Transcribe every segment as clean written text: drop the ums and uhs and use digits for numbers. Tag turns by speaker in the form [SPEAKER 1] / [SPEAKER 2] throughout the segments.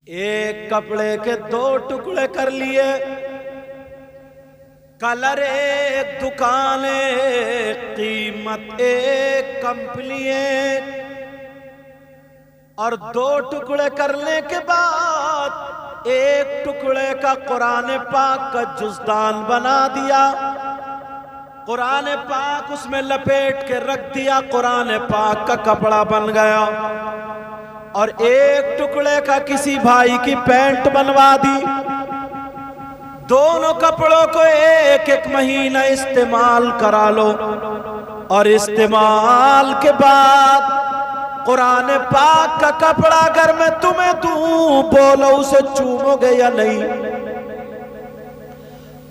[SPEAKER 1] ایک کپڑے کے دو ٹکڑے کر لیے، کلر ایک، دکان ایک، قیمت ایک، کمپنی ایک، اور دو ٹکڑے کرنے کے بعد ایک ٹکڑے کا قرآن پاک کا جزدان بنا دیا، قرآن پاک اس میں لپیٹ کے رکھ دیا، قرآن پاک کا کپڑا بن گیا، اور ایک ٹکڑے کا کسی بھائی کی پینٹ بنوا دی۔ دونوں کپڑوں کو ایک ایک مہینہ استعمال کرا لو، اور استعمال کے بعد قرآن پاک کا کپڑا اگر میں تمہیں دوں، بولو اسے چومو گے یا نہیں؟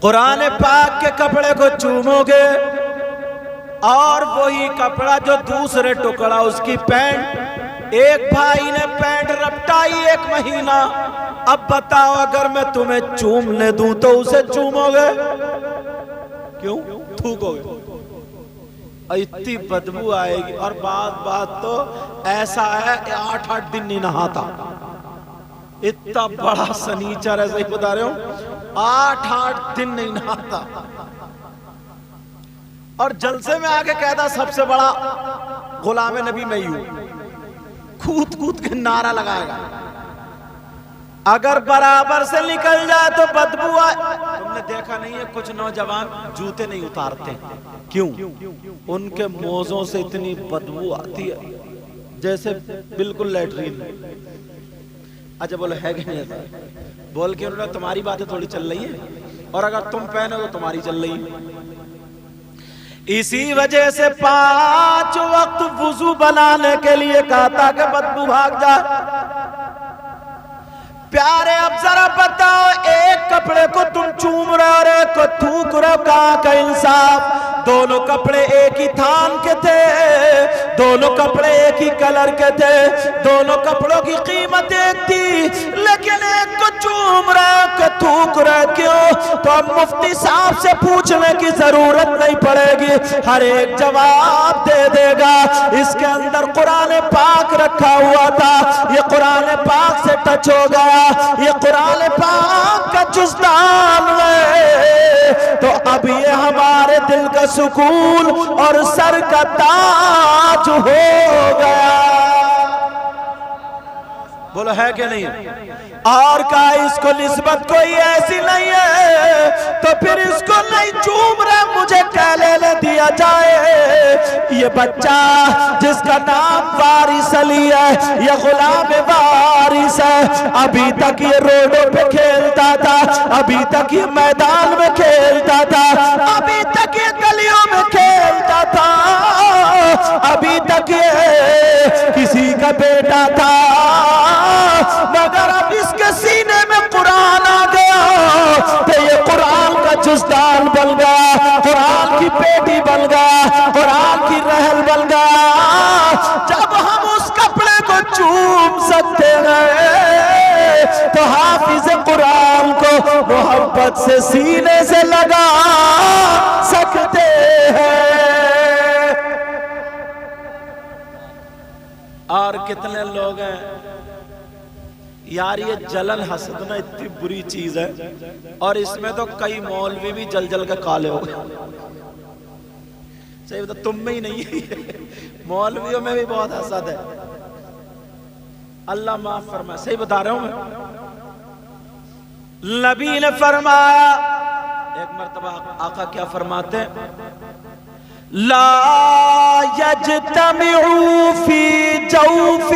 [SPEAKER 1] قرآن پاک کے کپڑے کو چومو گے؟ اور وہی کپڑا جو دوسرے ٹکڑا اس کی پینٹ، ایک بھائی نے پینٹ رپٹائی ایک مہینہ، اب بتاؤ اگر میں تمہیں چومنے دوں تو اسے چومو گے؟ کیوں؟ تھوکو گے، اتنی بدبو آئے گی۔ اور بات تو ایسا ہے 8 دن نہیں نہاتا، اتنا بڑا سنیچر ہے، صحیح بتا رہے ہوں، 8 دن نہیں نہاتا، اور جلسے میں آگے کہتا سب سے بڑا غلام نبی میں ہی ہوں، کود کود کے نعرہ لگائے گا، اگر برابر سے نکل جائے تو بدبو آئے۔ تم نے دیکھا نہیں ہے کچھ نوجوان جوتے نہیں اتارتے، کیوں؟ ان کے موزوں سے اتنی بدبو آتی ہے جیسے بالکل لیٹرین۔ اچھا بولو ہے کہ نہیں ایسا؟ بول کے انہوں نے تمہاری باتیں تھوڑی چل رہی ہیں، اور اگر تم پہنے تو تمہاری چل رہی ہے۔ اسی وجہ سے 5 وقت وضو بنانے کے لیے کہا تھا کہ بدبو بھاگ جائے۔ پیارے اب ذرا بتاؤ، ایک کپڑے کو تم چوم رہے اور ایک کو تھوک رہے، کہاں کا انصاف؟ دونوں کپڑے ایک ہی تھان کے تھے، دونوں کپڑے ایک ہی کلر کے تھے، دونوں کپڑوں کی قیمت ایک تھی، لیکن ایک کو چوم رہے ایک کو تھوک رہے، کیوں؟ تو اب مفتی صاحب سے پوچھنے کی ضرورت نہیں پڑے گی، ہر ایک جواب دے دے گا۔ اس کے اندر قرآن پاک رکھا ہوا تھا، یہ قرآن پاک سے ٹچ ہو گیا، یہ قرآن پاک کا جزدان ہے، تو اب یہ ہمارے دل کا سکون اور سر کا تاج ہو گیا۔ بولو ہے کہ نہیں؟ اور کہا اس کو نسبت کوئی ایسی نہیں ہے تو پھر اس کو نہیں چوم رہے، مجھے کہلے لے دیا جائے۔ یہ بچہ جس کا نام وارث علی ہے، یہ غلام وارث ہے، ابھی تک یہ روڈوں پہ کھیلتا تھا، ابھی تک یہ میدان میں کھیلتا تھا، ابھی تک یہ گلیوں میں کھیلتا تھا، ابھی تک یہ کسی کا بیٹا تھا، مگر اب اس کے سینے میں قرآن آ گیا تو یہ قرآن کا جزدان بن گیا، قرآن کی پیٹی بن گیا، قرآن کی رحل بن گیا۔ جب ہم اس کپڑے کو چوم سکتے ہیں تو حافظ قرآن کو محبت سے سینے سے لگا سکتے ہیں۔ اور کتنے لوگ ہیں یار، یہ جلن حسد نا اتنی بری چیز ہے، اور اس میں تو کئی مولوی بھی جل جل کے کالے ہو گئے۔ صحیح بتا، تم میں ہی نہیں ہے، مولویوں میں بھی بہت حسد ہے، اللہ معاف فرمائے۔ صحیح بتا رہا ہوں میں؟ نبی نے فرمایا، ایک مرتبہ آقا کیا فرماتے ہیں؟ لا یجتمع فی جوف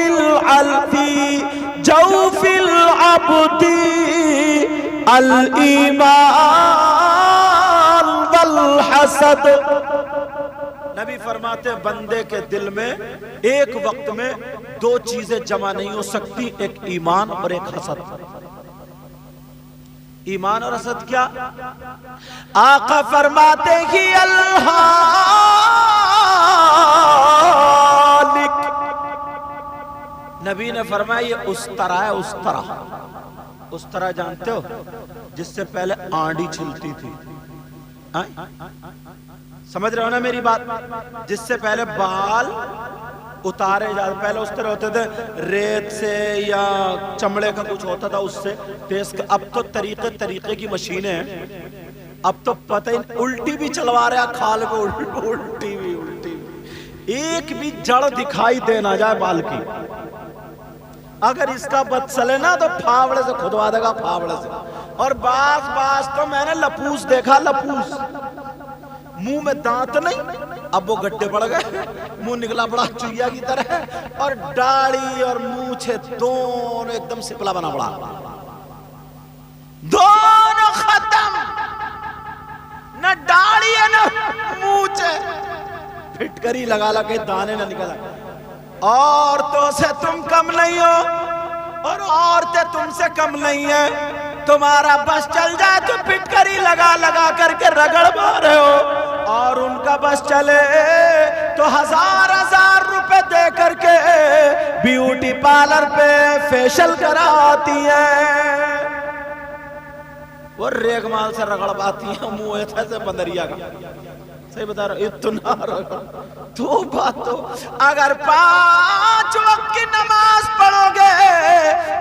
[SPEAKER 1] جوف العبد الایمان والحسد۔ نبی فرماتے ہیں بندے کے دل میں ایک وقت میں 2 چیزیں جمع نہیں ہو سکتی، ایک ایمان اور ایک حسد۔ ایمان اور حسد کیا؟ آقا فرماتے ہی الہالک، نبی نے فرمایا یہ اس طرح ہے، اس طرح۔ اس طرح جانتے ہو جس سے پہلے آنڈی چھلتی تھی، سمجھ رہے ہو نا میری بات؟ جس سے پہلے بال اتارے جاتے. پہلے اس طرح ہوتے تھے ریت سے یا چمڑے کا کچھ ہوتا تھا اس سے تیز. اب تو طریقے کی مشینیں ہیں. اب تو پتہ ہی الٹی بھی چلوا رہے ہیں کھال پہ, الٹی بھی. ایک بھی جڑ دکھائی دے نہ جائے بال کی. اگر اس کا بد چلے نا تو پھاوڑے سے کھدوا دے گا, پھاوڑے سے. اور بعض تو میں نے لپوس دیکھا, لپوس منہ میں دانت نہیں, اب وہ گڈھے پڑ گئے, منہ نکلا بڑا چوہیا کی طرح, اور داڑھی اور مونچھیں دونوں ایک دم سپلا بنا پڑا, دونوں ختم, نہ داڑھی ہے نہ مونچھیں, پھٹکری لگا لگے دانے نہ نکلا. عورتوں سے تم کم نہیں ہو اور عورتیں تم سے کم نہیں ہیں. تمہارا بس چل جائے تو پھٹکری لگا لگا کر کے رگڑ مارے ہو, اور ان کا بس چلے تو ہزار روپے دے کر کے بیوٹی پارلر پہ فیشل کراتی ہیں. وہ ریگ مال سے رگڑ پاتی ہیں منہ ایسے بندریا کا. صحیح بتا رہا, اتنا رگڑ. تو بات تو اگر 5 وقت کی نماز پڑھو گے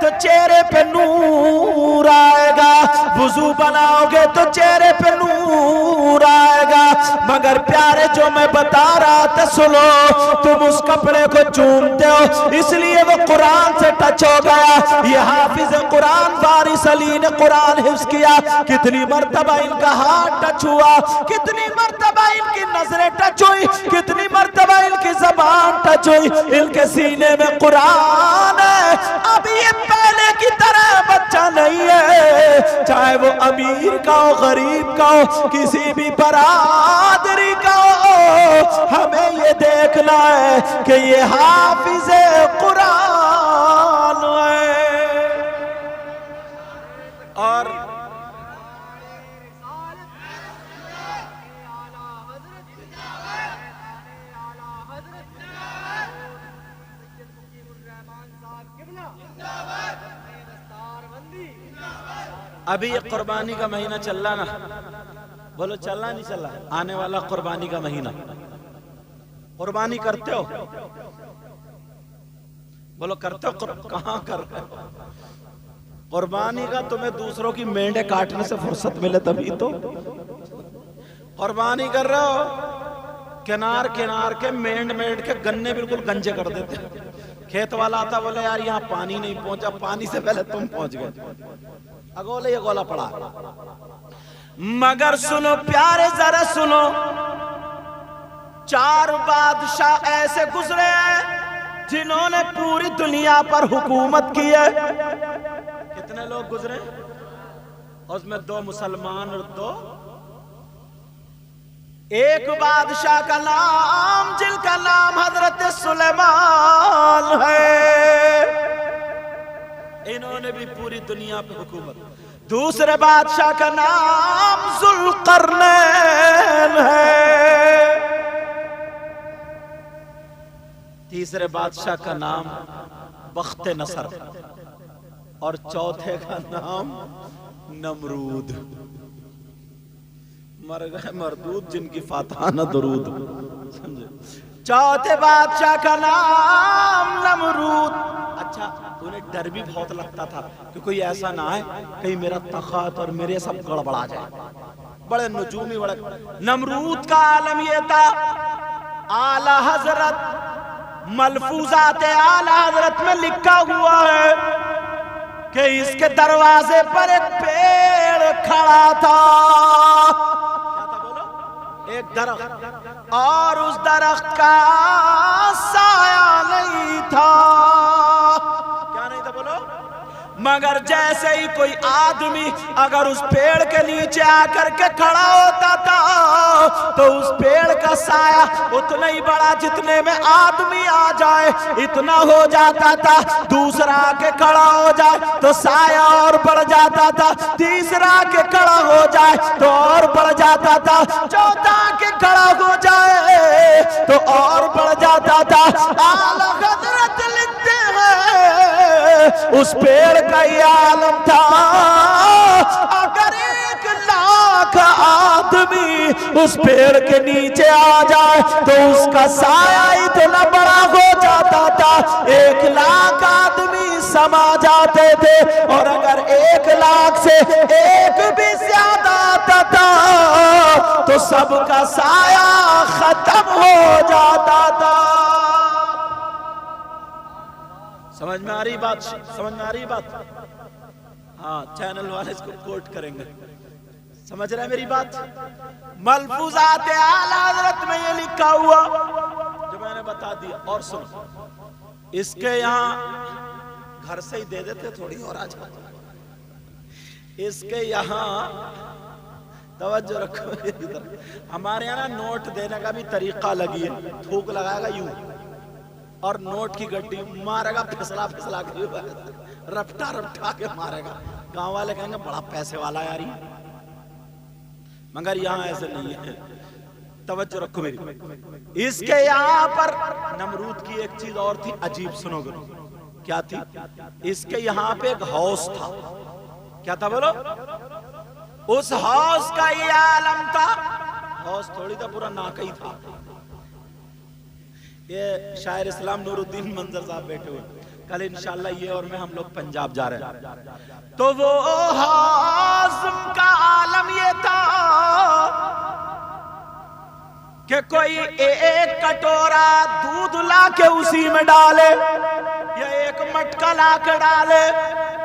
[SPEAKER 1] تو چہرے پہ نور آئے گا, وضو بناؤ گے تو چہرے پہ نور آئے گا. مگر پیارے جو میں بتا رہا تھا سنو, تم اس کپڑے کو چومتے ہو اس لیے وہ قرآن سے ٹچ ہو گیا. یہ حافظ قرآن وارث علی نے قرآن حفظ کیا, کتنی مرتبہ ان کا ہاتھ ٹچ ہوا, کتنی مرتبہ ان کی نظریں ٹچ ہوئی, کتنی مرتبہ ان کی زبان ٹچ ہوئی. ان کے سینے میں قرآن ہے. اب یہ پہلے کی طرح بچہ نہیں ہے, چاہے وہ امیر کا ہو, غریب کا ہو, کسی بھی برادری کا ہو. ہمیں یہ دیکھنا ہے کہ یہ حافظ قرآن ہے. اور ابھی یہ قربانی کا مہینہ چل رہا نا, بولو چل رہا نہیں چل رہا, آنے والا قربانی کا مہینہ. قربانی کرتے ہو, بولو کرتے ہو, کہاں کر رہے ہو قربانی کا؟ تمہیں دوسروں کی مینڈے کاٹنے سے فرصت ملے تبھی تو قربانی کر رہے ہو. کنار کے مینڈ کے گنے بالکل گنجے کر دیتے. کھیت والا آتا بولے یار یہاں پانی نہیں پہنچا, پانی سے پہلے تم پہنچ گئے, اگولے یہ گولا پڑا. مگر سنو پیارے ذرا سنو, 4 بادشاہ ایسے گزرے ہیں جنہوں نے پوری دنیا پر حکومت کی ہے. کتنے لوگ گزرے؟ اس میں 2 مسلمان اور 2. ایک بادشاہ کا نام جن کا نام حضرت سلیمان ہے, انہوں نے بھی پوری دنیا پہ حکومت. دوسرے بادشاہ کا نام ذوالقرنین ہے. تیسرے بادشاہ کا نام بخت نصر, اور چوتھے کا نام نمرود. مر گئے مردود جن کی فاتحانہ درود. چوتھے بادشاہ کا نام نمرود. اچھا انہیں ڈر بھی بہت لگتا تھا کہ کوئی ایسا نہ آئے کہیں میرا تخت اور میرے سب گڑبڑا جائے. بڑے نجومی بڑے. نمرود کا عالم یہ تھا, اعلی حضرت ملفوظات اعلی حضرت میں لکھا ہوا ہے کہ اس کے دروازے پر ایک پیڑ کھڑا تھا. ایک درخت, اور اس درخت کا سایہ نہیں تھا. کیا نہیں تھا بولو؟ مگر جیسے ہی کوئی آدمی اگر اس پیڑ کے نیچے آ کر کے کھڑا ہوتا تھا تو اس پیڑ کا سایہ اتنا ہی بڑا جتنے میں آدمی آ جائے اتنا ہو جاتا تھا. دوسرا آ کے کھڑا ہو جائے تو سایہ اور بڑھ جاتا تھا. تیسرا آ کے کھڑا ہو جائے تو اور بڑھ جاتا تھا. چوتھا آ کے کھڑا ہو جائے تو اور بڑھ جاتا تھا. اعلیٰ حضرت لکھتے ہیں اس پیڑ کا یہ عالم تھا. اگر 1 لاکھ آدمی آدمی اس پیڑ کے نیچے آ جائے تو اس کا سایہ اتنا بڑا ہو جاتا تھا 1,00,000 آدمی سما جاتے تھے، اور اگر 1,00,000 سے ایک بھی زیادہ آتا تھا تو سب کا سایہ ختم ہو جاتا تھا۔ سمجھ میں آ رہی بات؟ سمجھ میں آ رہی بات؟ ہاں، چینل والے اس کو کوٹ کریں گے۔ سمجھ رہے ہیں میری بات؟ ملفوظات اعلیٰ حضرت میں یہ لکھا ہوا جو میں نے بتا دیا۔ اور سنو، اس کے یہاں گھر سے ہی دے دیتے تھوڑی اور آج اس کے یہاں توجہ رکھو، ہمارے یہاں نوٹ دینے کا بھی طریقہ لگی ہے، تھوک لگائے گا یوں اور نوٹ کی گڈی مارے گا پھسلا پھسلا کے رپٹا رپٹا کے مارے گا۔ گاؤں والے کہیں گے بڑا پیسے والا یار یہ، مگر یہاں ایسے نہیں ہے۔ توجہ رکھو میری، اس کے یہاں پر نمرود کی ایک چیز اور تھی عجیب، سنو گے کیا تھی؟ اس کے یہاں پہ ایک ہاؤس تھا۔ کیا تھا بولو؟ اس ہاؤس کا یہ عالم تھا، ہاؤس تھوڑی تھا، پورا ناکہ ہی تھا۔ یہ شاعر اسلام نور الدین منظر صاحب بیٹھے ہوئے، کل انشاءاللہ یہ اور میں ہم لوگ پنجاب جا رہے ہیں، تو وہ ہاؤس کا عالم یہ تھا کہ کوئی ایک کٹورا دودھ لا کے اسی میں ڈالے یا ایک مٹکا لا کے ڈالے،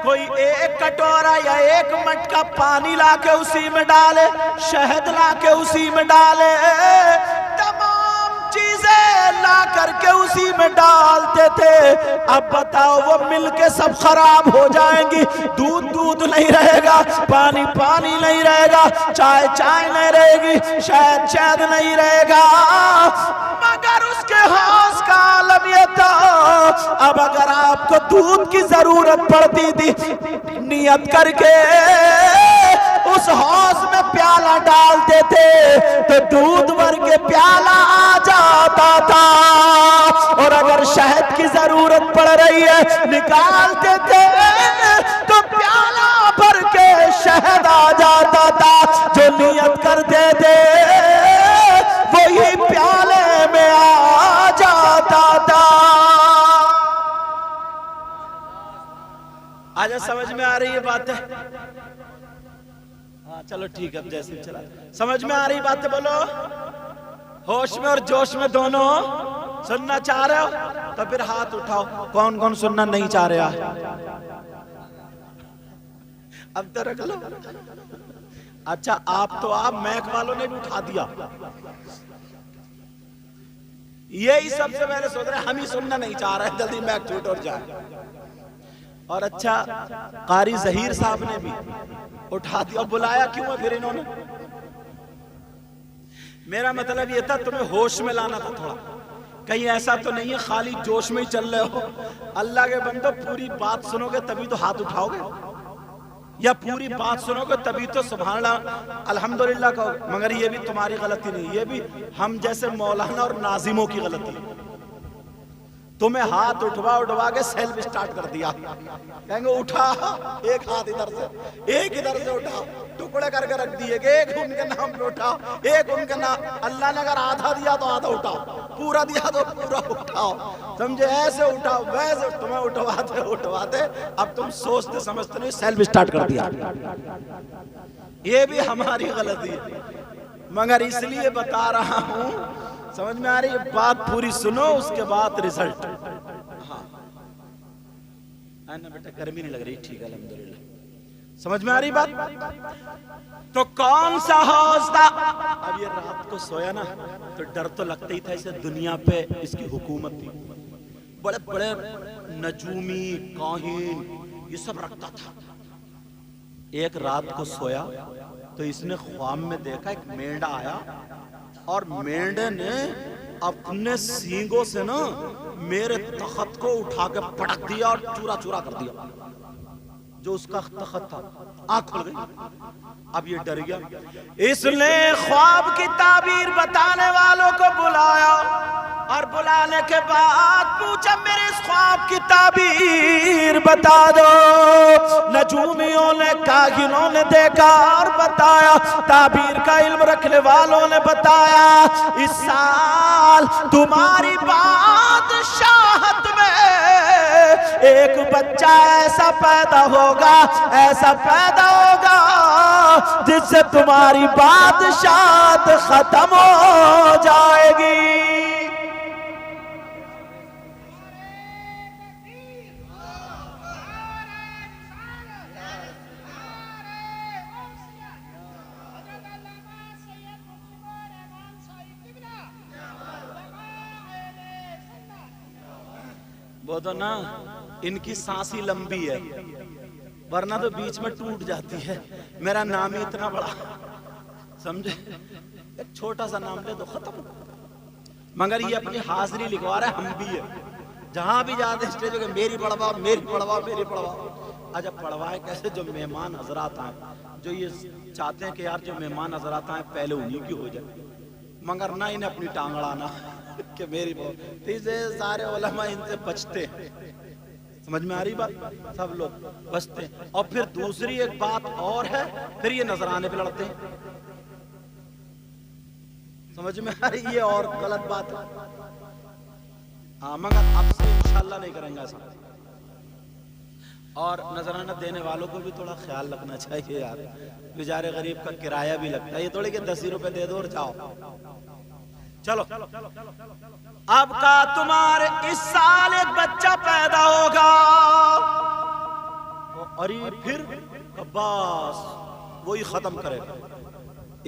[SPEAKER 1] کوئی ایک کٹورا یا ایک مٹکا پانی لا کے اسی میں ڈالے، شہد لا کے اسی میں ڈالے، تمام چیزیں لا کر کے اسی میں ڈالتے تھے۔ اب بتاؤ وہ مل کے سب خراب ہو جائیں گی، دودھ دودھ نہیں رہے گا، پانی پانی نہیں رہے گا، چائے چائے نہیں رہے گی، شہد شہد نہیں رہے گا، مگر اس کے ہاؤس کا عالم یہ تھا۔ اب اگر آپ کو دودھ کی ضرورت پڑتی تھی، نیت کر کے اس ہاؤس میں پیالہ ڈالتے تھے تو دودھ بھر کے پیالہ آ جاتا تھا، اور اگر شہد کی ضرورت پڑ رہی ہے نکالتے تھے تو پیالہ بھر کے شہد آ جاتا تھا۔ جو نیت کرتے تھے وہی پیالے میں آ جاتا تھا۔ آج سمجھ میں آ رہی ہے باتیں؟ ہاں چلو ٹھیک ہے، اب جیسے چلا سمجھ میں آ رہی باتیں بولو۔ ہوش میں اور جوش میں دونوں سننا چاہ رہے ہو تو پھر ہاتھ اٹھاؤ، کون کون سننا نہیں چاہ رہا؟ اب تو رکھ لو۔ اچھا آپ تو آپ میک والوں نے بھی اٹھا دیا، یہی سب سے میں نے سوچ رہا ہم ہی سننا نہیں چاہ رہے، جلدی میک ٹوٹ اور جائے۔ اور اچھا قاری ظہیر صاحب نے بھی اٹھا دیا، بلایا کیوں ہے پھر انہوں نے؟ میرا مطلب یہ تھا تمہیں ہوش میں لانا تھا تھوڑا، کہیں ایسا تو نہیں ہے خالی جوش میں ہی چل رہے ہو۔ اللہ کے بندو پوری بات سنو گے تبھی تو ہاتھ اٹھاؤ گے، یا پوری بات سنو گے تبھی تو سبحان اللہ الحمدللہ کہو گے، مگر یہ بھی تمہاری غلطی نہیں، یہ بھی ہم جیسے مولانا اور ناظموں کی غلطی ہے۔ تمہیں ہاتھ اٹھوا کے سیلف سٹارٹ کر دیا، کہیں گے اٹھا، ایک ہاتھ ادھر سے ایک ادھر سے اٹھا، ٹکڑے کر کے رکھ دیے کہ ایک ان کے نام پہ اٹھاؤ، ایک ان کے نام، اللہ نے اگر آدھا دیا تو آدھا اٹھاؤ، پورا دیا تو پورا اٹھاؤ، سمجھے؟ ایسے اٹھاؤ ویسے، تمہیں اٹھواتے اب تم سوچتے سمجھتے نہیں، سیلف سٹارٹ کر دیا۔ یہ بھی ہماری غلطی ہے، مگر اس لیے بتا رہا ہوں، سمجھ میں آ رہی ہے بات؟ پوری سنو اس کے بعد رزلٹ۔ ہاں بیٹا گرمی نہیں لگ رہی، ٹھیک ہے الحمدللہ، سمجھ میں آ رہی بات؟ تو کون سا ہاؤس تھا؟ اب یہ رات کو سویا نا تو ڈر تو لگتا ہی تھا، اسے دنیا پہ اس کی حکومت تھی، بڑے بڑے نجومی کاہن یہ سب رکھتا تھا۔ ایک رات کو سویا تو اس نے خواب میں دیکھا ایک مینڈا آیا، اور مینڈے نے اپنے سینگوں سے نا میرے تخت کو اٹھا کے پٹک دیا اور چورا چورا کر دیا، جو اس کا تخت تھا۔ آنکھ کھل گئی، اب یہ ڈر گیا، اس نے خواب کی تعبیر بتانے والوں کو بلایا، اور بلانے کے بعد پوچھا میرے اس خواب کی تعبیر بتا دو. نجومیوں نے کاہنوں نے دیکھا اور بتایا, تعبیر کا علم رکھنے والوں نے بتایا, اس سال تمہاری بادشاہت میں ایک بچہ ایسا پیدا ہوگا, ایسا پیدا ہوگا جس سے تمہاری بادشاہت ختم ہو جائے گی. وہ تو نا ان کی سانس ہی لمبی ہے, ورنہ تو بیچ میں ٹوٹ جاتی ہے. میرا نام ہی اتنا بڑا, سمجھے, ایک چھوٹا سا نام لے تو ختم. مگر یہ اپنی حاضری لکھوا رہا ہے, ہم بھی ہے جہاں بھی جاتے اسٹیج پہ میری پڑھواؤ میری پڑھواؤ میری پڑھواؤ. اچھا پڑھوائے کیسے؟ جو مہمان حضرات آئیں, جو یہ چاہتے ہیں کہ یار جو مہمان حضرات آئیں پہلے انہیں کی ہو جائے, مگر نہ انہیں اپنی ٹانگ اڑانا کہ میری بہت. اسے سارے علماء ان سے بچتے ہیں, سمجھ میں آ رہی بات, سب لوگ بچتے ہیں. اور پھر دوسری ایک بات اور ہے, پھر یہ نذرانے پہ لڑتے ہیں, سمجھ میں آ رہی, یہ اور غلط بات ہے. ہاں مگر اب سے انشاءاللہ نہیں کریں گے ایسا. اور نذرانہ دینے والوں کو بھی تھوڑا خیال رکھنا چاہیے یار, بیچارے غریب کا کرایہ بھی لگتا ہے. یہ تھوڑے کہ 10 روپے دے دو اور جاؤ. چلو اب کا تمہارے اس سال ایک بچہ پیدا ہوگا. اور یہ پھر بس وہی ختم کرے گا.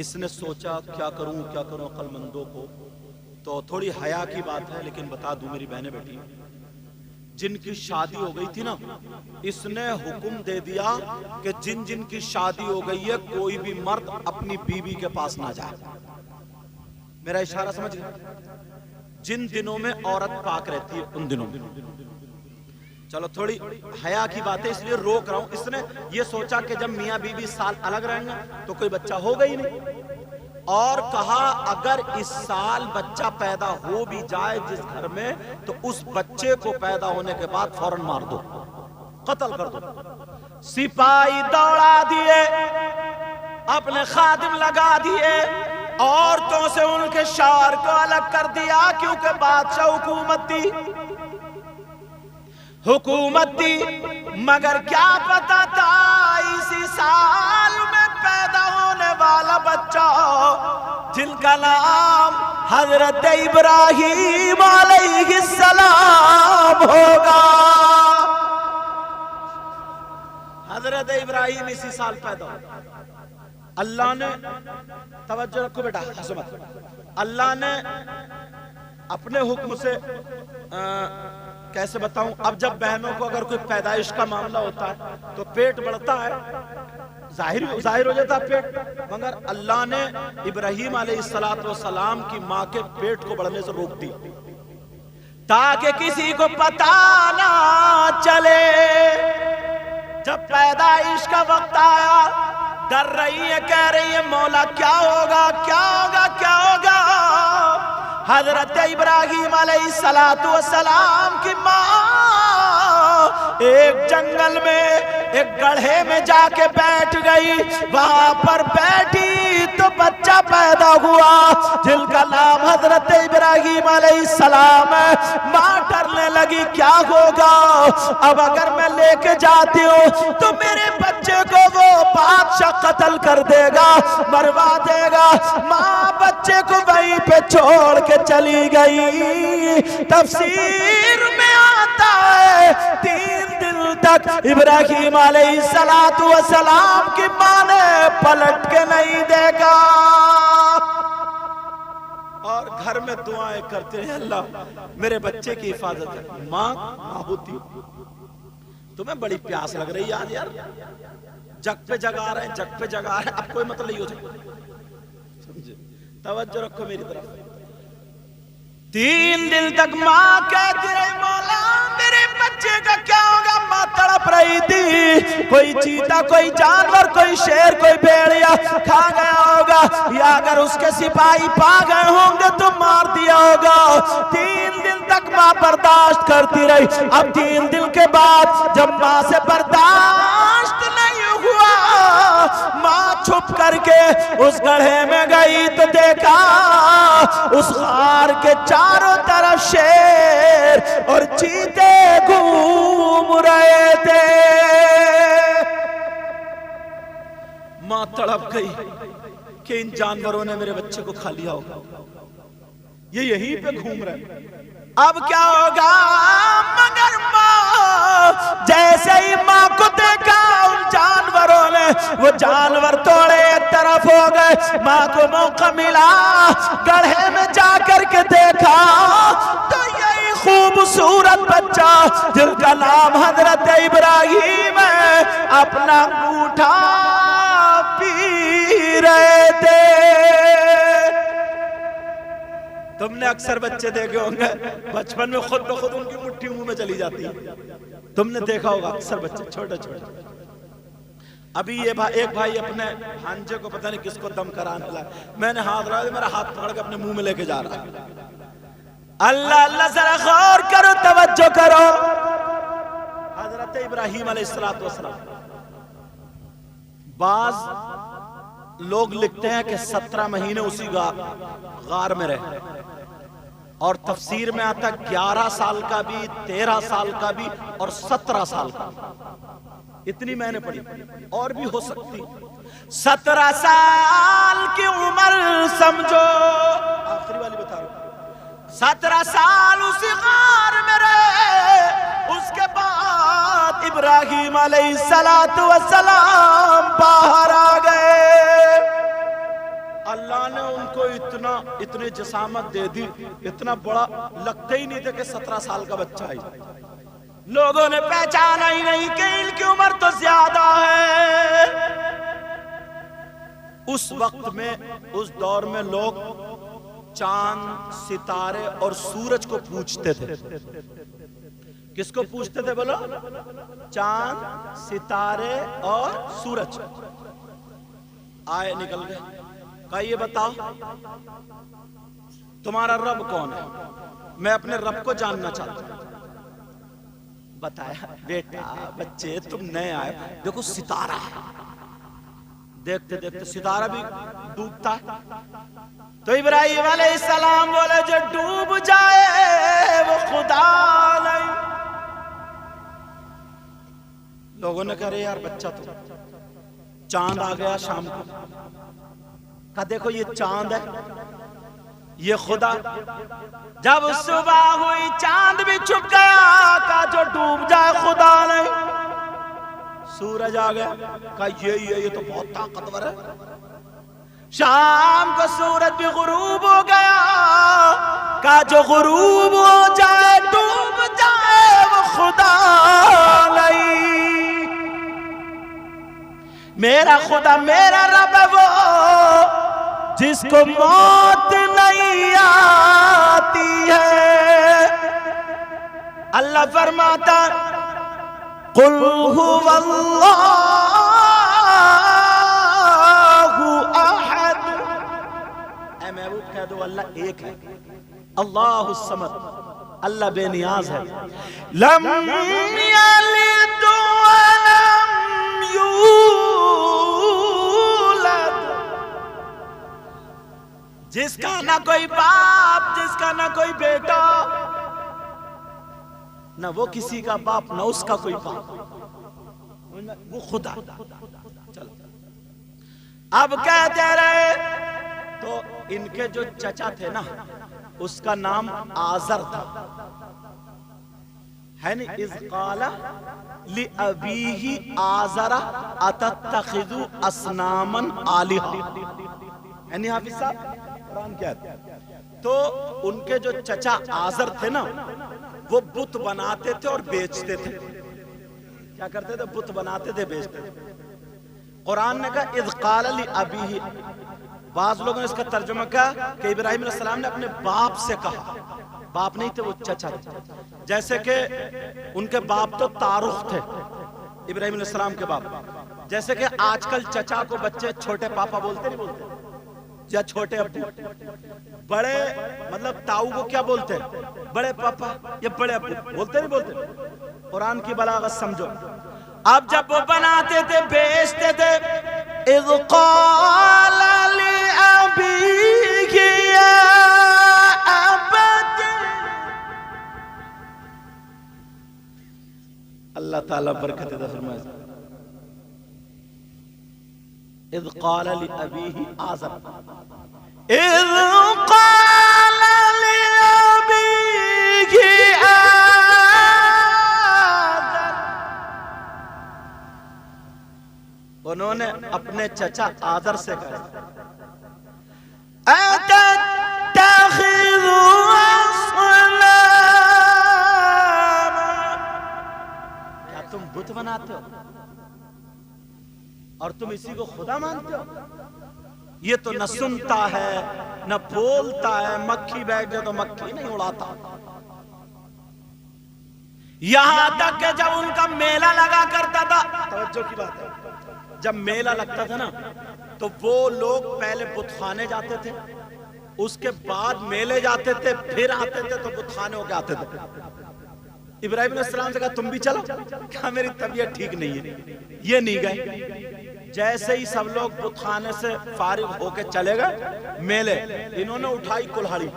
[SPEAKER 1] اس نے سوچا کیا کروں عقل مندوں کو. تو تھوڑی حیا کی بات ہے لیکن بتا دوں میری بہنیں بیٹی, جن کی شادی ہو گئی تھی نا, اس نے حکم دے دیا کہ جن جن کی شادی ہو گئی ہے کوئی بھی مرد اپنی بیوی کے پاس نہ جائے. میرا اشارہ سمجھ گئے؟ جن دنوں میں عورت پاک رہتی ہے ان دنوں میں. چلو تھوڑی حیا کی بات ہے اس لیے روک رہا ہوں. اس نے یہ سوچا کہ جب میاں بیوی سال الگ رہیں گے تو کوئی بچہ ہوگا ہی نہیں, اور کہا اگر اس سال بچہ پیدا ہو بھی جائے جس گھر میں, تو اس بچے کو پیدا ہونے کے بعد فوراً مار دو, قتل کر دو. سپاہی دوڑا دیے, اپنے خادم لگا دیے, عورتوں سے ان کے شوہر کو الگ کر دیا, کیونکہ بادشاہ حکومت دی. مگر کیا پتا تھا اسی سال میں پیدا ہونے والا بچہ جن کا نام حضرت ابراہیم علیہ السلام ہوگا. حضرت ابراہیم اسی سال پیدا ہوگا. اللہ نے, توجہ رکھو بیٹا, حسمت, اللہ نے اپنے حکم سے کیسے بتاؤں, اب جب بہنوں کو اگر کوئی پیدائش کا معاملہ ہوتا ہے تو پیٹ بڑھتا ہے, ظاہر ہو جاتا ہے پیٹ, مگر اللہ نے ابراہیم علیہ السلام کی ماں کے پیٹ کو بڑھنے سے روک دی تاکہ کسی کو پتا نہ چلے. جب پیدائش کا وقت آیا, ڈر رہی ہے, کہہ رہی ہے مولا کیا ہوگا کیا ہوگا کیا ہوگا. حضرت ابراہیم علیہ السلام کی ماں ایک جنگل میں ایک گڑھے میں جا کے بیٹھ گئی. وہاں پر بیٹھی تو بچہ پیدا ہوا جن کا نام حضرت ابراہیم علیہ السلام ہے. ماں ڈرنے لگی کیا ہوگا, اب اگر میں لے کے جاتی ہوں تو میرے بچے کو وہ بادشاہ قتل کر دے گا, مروا دے گا. ماں بچے کو وہیں پہ چھوڑ کے چلی گئی. تفسیر میں آتا ہے 3 دن تک ابراہیم علیہ السلام کی ماں نے پلٹ کے نہیں دیکھا, اور گھر میں دعائیں کرتے ہیں اللہ میرے بچے کی حفاظت ہے. ماں ہوتی, تمہیں بڑی پیاس لگ رہی ہے یار, جگ پہ جگا رہے ہیں جگ پہ جگا رہے ہیں, اب کوئی مطلب نہیں ہو جائے. سمجھے, توجہ رکھو میری طرف. 3 دن تک ماں کہتی رہی مولا میرے بچے کا کیا ہوگا، ماں تڑپ رہی تھی، کوئی چیتا کوئی جانور کوئی شیر کوئی بھیڑیا کھا گیا ہوگا، یا اگر اس کے سپاہی پا گئے ہوں گے تو مار دیا ہوگا۔ 3 دن تک ماں برداشت کرتی رہی۔ اب 3 دن کے بعد جب ماں سے برداشت نہیں ہوا، ماں چھپ کر کے اس گڑھے میں گئی تو دیکھا اس غار کے چاروں طرف شیر اور چیتے گھوم رہے تھے۔ ماں تڑپ گئی کہ ان جانوروں نے میرے بچے کو کھا لیا ہوگا، یہ یہیں پہ گھوم رہے، اب کیا ہوگا؟ مگر ماں جیسے ہی ماں کو دیکھا ان جانوروں نے، وہ جانور توڑے ایک طرف ہو گئے، ماں کو موقع ملا گڑھے میں جا کر کے دیکھا تو یہی خوبصورت بچہ جن کا نام حضرت ابراہیم ہے اپنا انگوٹھا پی رہے تھے۔ تم نے اکثر بچے دیکھے ہوں گے بچپن میں خود بخود ان کی مٹھی منہ میں چلی جاتی ہے، تم نے دیکھا ہوگا اکثر بچے چھوٹے چھوٹے۔ ابھی یہ ایک بھائی اپنے بھانجے کو پتہ نہیں کس کو دم کرانے لگا، میں نے ہاتھ رہا میرا ہاتھ پکڑ کے اپنے منہ میں لے کے جا رہا ہے۔ اللہ ذرا غور کرو، توجہ کرو۔ حضرت ابراہیم علیہ السلام، بعض لوگ لکھتے ہیں کہ 17 مہینے اسی غار میں رہے، اور تفسیر میں آتا 11 سال کا بھی، 13 سال کا بھی اور 17 سال کا بھی، اتنی میں نے پڑھی، اور بھی ہو سکتی۔ 17 سال کی عمر سمجھو، آخری والی بتا رہا ہوں، 17 سال اسی غار میں رہے، اس کے بعد ابراہیم علیہ السلام باہر آ گئے۔ اللہ نے ان کو اتنی جسامت دے دی، اتنا بڑا لگتے ہی نہیں تھے کہ 17 سال کا بچہ ہے، لوگوں نے پہچانا ہی نہیں کہ ان کی عمر تو زیادہ ہے۔ اس وقت میں اس دور میں لوگ چاند ستارے اور سورج کو پوجتے تھے۔ کس کو پوجتے تھے بولو؟ چاند ستارے اور سورج۔ آئے نکل گئے، کہا یہ بتاؤ تمہارا رب کون ہے؟ میں اپنے رب کو جاننا چاہتا ہوں۔ بتایا بیٹا بچے تم نئے آئے، دیکھو ستارہ ہے، دیکھتے دیکھتے ستارہ بھی ڈوبتا ہے، تو ابراہیم علیہ السلام بولے جو ڈوب جائے وہ خدا نہیں۔ لوگوں نے کہا یار بچہ تو، چاند آ گیا شام کو، کہا دیکھو یہ چاند ہے یہ خدا، جب صبح ہوئی چاند بھی چھپ گیا، کہا جو ڈوب جائے خدا نہیں۔ سورج آ گیا، کہا یہ تو بہت طاقتور ہے۔ شام کو سورج بھی غروب ہو گیا، کہا جو غروب ہو جائے ڈوب جائے وہ خدا نہیں۔ میرا خدا میرا رب ہے وہ جس کو موت نہیں آتی ہے۔ اللہ فرماتا قل هو اللہ احد، اے محبوب کہہ دو اللہ ایک ہے، اللہ الصمد، اللہ بے نیاز ہے، لم یلد ولم یولد، جس کا نہ کوئی باپ جس کا نہ کوئی بیٹا، نہ وہ کسی کا باپ نہ اس کا کوئی باپ، وہ خدا۔ چلو اب کہتے رہے، تو ان کے جو چچا تھے نا اس کا نام آزر تھا، ہے نا، اذ قال لأبیہ آزر اتتخذ اصناما آلہہ، یعنی حافظ صاحب قرآن کیا ہے، تو ان کے جو چچا آزر تھے نا وہ بت بناتے تھے اور بیچتے تھے۔ کیا کرتے تھے؟ بت بناتے تھے بیچتے تھے۔ قرآن نے کہا اذ قال لأبیہ، بعض لوگوں نے اس کا ترجمہ کہا کہ ابراہیم علیہ السلام نے اپنے باپ سے کہا، باپ نہیں تھے، وہ چچا تھے. جیسے کہ ان کے باپ تو تارخ تھے، ابراہیم علیہ السلام کے باپ. جیسے کہ آج کل چچا کو بچے چھوٹے پاپا بولتے نہیں بولتے، یا چھوٹے ابو. بڑے مطلب تاؤ کو کیا بولتے ہیں؟ بڑے پاپا یا بڑے ابو بولتے نہیں بولتے. قرآن کی بلاغت سمجھو. اب جب وہ بناتے تھے بیچتے تھے، اذ قال لأبیہ یا ابت، اللہ تعالیٰ برکت دے فرمائے. اذ قال لأبیہ آزر، اذ قال لأبیہ آزر، انہوں نے اپنے چچا آزر سے کہا اتتخذ اصناما، کیا تم بت بناتے ہو اور تم اسی کو خدا مانتے ہو؟ یہ تو نہ سنتا ہے نہ بولتا ہے، مکھی بیٹھ جائے تو مکھی نہیں اڑاتا. یہاں تک کہ جب ان کا میلہ لگا کرتا تھا، توجہ کی بات ہے، جب میلہ لگتا تھا نا تو وہ لوگ پہلے بت خانے جاتے تھے، اس کے بعد میلے جاتے تھے، پھر آتے تھے تو بت خانے ہو کے آتے تھے. ابراہیم علیہ السلام سے کہا تم بھی چلو، کہا میری طبیعت ٹھیک نہیں ہے. یہ نہیں گئے. جیسے ہی سب لوگ بت خانے سے فارغ ہو کے چلے گئے میلے، انہوں نے اٹھائی کلہاڑی،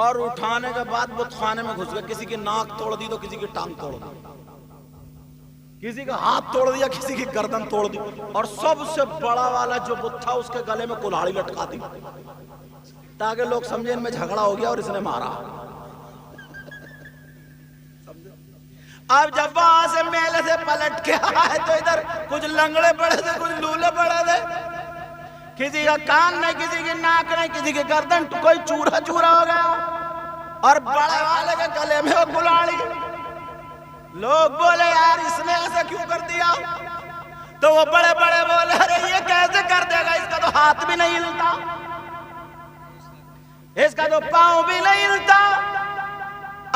[SPEAKER 1] اور اٹھانے کے بعد بت خانے میں گھس گئے. کسی کی ناک توڑ دی تو کسی کی ٹانگ توڑ دی، کسی کا ہاتھ توڑ دیا، کسی کی گردن توڑ دی، اور سب سے بڑا والا جو بت تھا اس کے گلے میں کلہاڑی لٹکا دی تاکہ لوگ سمجھیں ان میں جھگڑا ہو گیا اور اس نے مارا. اب جب وہاں سے میلے سے پلٹ کے آئے تو ادھر کچھ لنگڑے پڑے تھے، کچھ لولے پڑے تھے، کسی کا کان نہیں، کسی کی ناک نہیں، کسی کی گردن کوئی چورا چورا ہو گیا، اور بڑے والے کے گلے میں وہ کلہاڑی. لوگ بولے یار اس نے ایسا کیوں کر دیا؟ تو وہ بڑے بڑے بولے ارے یہ کیسے کر دے گا، اس کا تو ہاتھ بھی نہیں ہلتا، اس کا تو پاؤں بھی نہیں ہلتا.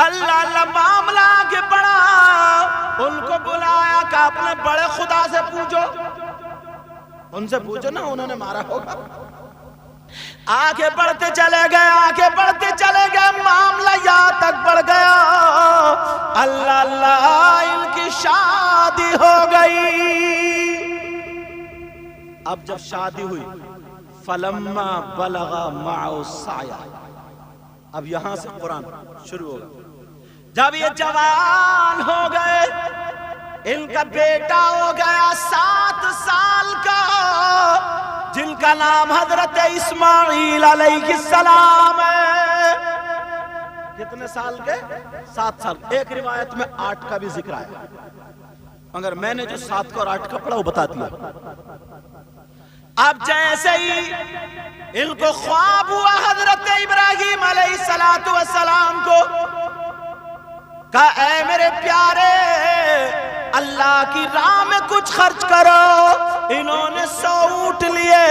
[SPEAKER 1] اللہ اللہ معاملہ آگے بڑھا، ان کو بلایا کہ اپنے بڑے خدا سے پوچھو، ان سے پوچھو نا، انہوں نے مارا ہوگا. آگے بڑھتے چلے گئے، آگے بڑھتے چلے گئے، معاملہ یہاں تک بڑھ گیا اللہ اللہ ان کی شادی ہو گئی. اب جب شادی ہوئی، فلما بلغ معه السعی، اب یہاں سے قرآن شروع ہوگا. جب یہ جوان ہو گئے، ان کا بیٹا ہو گیا 7 سال کا، جن کا نام حضرت اسماعیل علیہ السلام ہے. کتنے سال کے؟ 7 سال. ایک روایت میں 8 کا بھی ذکر آیا، مگر میں نے جو 7 کا اور 8 کا پڑھا وہ بتا دیا. اب جیسے ہی ان کو خواب ہوا حضرت ابراہیم علیہ السلام کو، کہا اے میرے پیارے اللہ کی راہ میں کچھ خرچ کرو. انہوں نے 100 اونٹ لیے،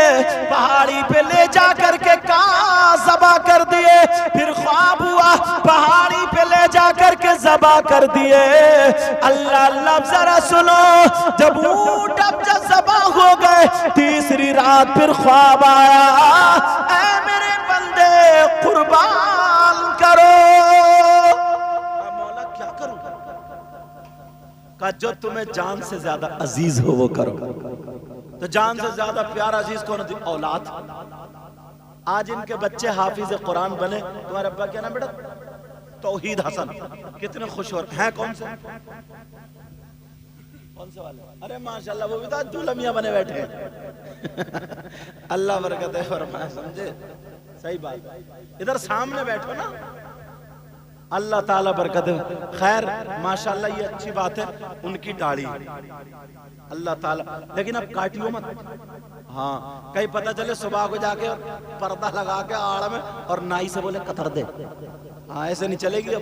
[SPEAKER 1] پہاڑی پہ لے جا کر کے کہاں ذبح کر دیے. پھر خواب ہوا پہاڑی پہ لے جا کر کے ذبح کر دیے. اللہ اللہ ذرا سنو، جب اونٹ اب جب ذبح ہو گئے، تیسری رات پھر خواب آیا، اے میرے بندے قربان کرو. مولا کیا کروں؟ کہا جو تمہیں جان سے زیادہ عزیز ہو وہ کرو. تو جان سے زیادہ پیارا عزیز کون ہے؟ اولاد. آج ان کے بچے حافظ قرآن بنے. تمہارے ابا کیا نام بیٹا؟ توحید حسن. کتنے خوش ہو رہے ہیں. کون سے کون سے والے؟ ارے ماشاءاللہ وہ بھی تو دولہ میاں بنے بیٹھے ہیں. اللہ برکت ہے فرمائے. سمجھے؟ صحیح بات. ادھر سامنے بیٹھو نا، اللہ تعالیٰ برکت ہے. خیر ماشاءاللہ یہ اچھی بات ہے. ان کی داڑھی اللہ تعالیٰ، لیکن اب کاٹیو مت. ہاں کہیں پتہ چلے صبح کو جا کے پردہ لگا کے آڑ میں اور نائی سے بولے قطر دے. ہاں ایسے نہیں چلے گی.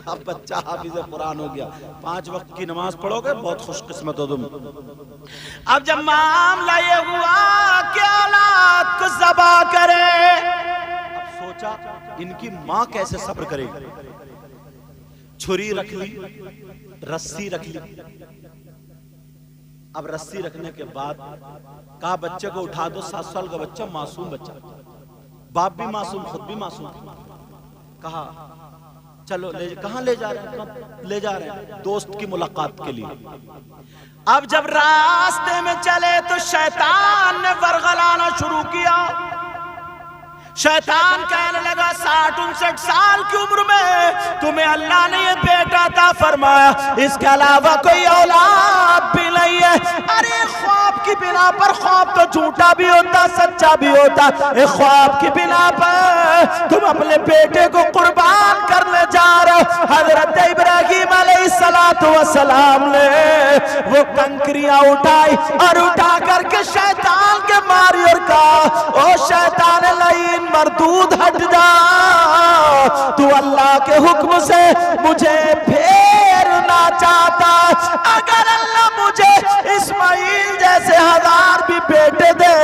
[SPEAKER 1] اب بچہ حافظ قرآن ہو گیا. 5 وقت کی نماز پڑھو گے، بہت خوش قسمت ہو تم. اب جب معاملہ یہ ہوا کہ اولاد کو ذبح کرے، اب سوچ سوچا ان کی ماں کیسے صبر کرے گی. چھری رکھ لی, رسی رکھ لی. اب رسی رکھنے کے بعد کہا بچے کو اٹھا دو, 7 سال کا بچہ, معصوم بچہ, باپ بھی معصوم, خود بھی معصوم. کہا چلو کہاں لے جا رہے ہیں؟ لے جا رہے ہیں دوست کی ملاقات کے لیے. اب جب راستے میں چلے تو شیطان نے ورغلانا شروع کیا. شیطان کہنے لگا 60-59 سال کی عمر میں تمہیں اللہ نے یہ بیٹا عطا فرمایا, اس کے علاوہ کوئی اولاد بھی نہیں ہے. ارے خواب کی بنا پر, خواب تو جھوٹا بھی ہوتا سچا بھی ہوتا, ایک خواب کی بنا پر تم اپنے بیٹے کو قربان کرنے جا رہے ہو. حضرت ابراہیم علیہ السلام نے وہ کنکریاں اٹھائی اور اٹھا کر کے شیطان کے ماری اور کہا او شیطان لعین مردود ہٹ جا, تو اللہ کے حکم سے مجھے پھیرنا چاہتا. اگر اللہ مجھے اسماعیل جیسے 1000 بھی بیٹے دے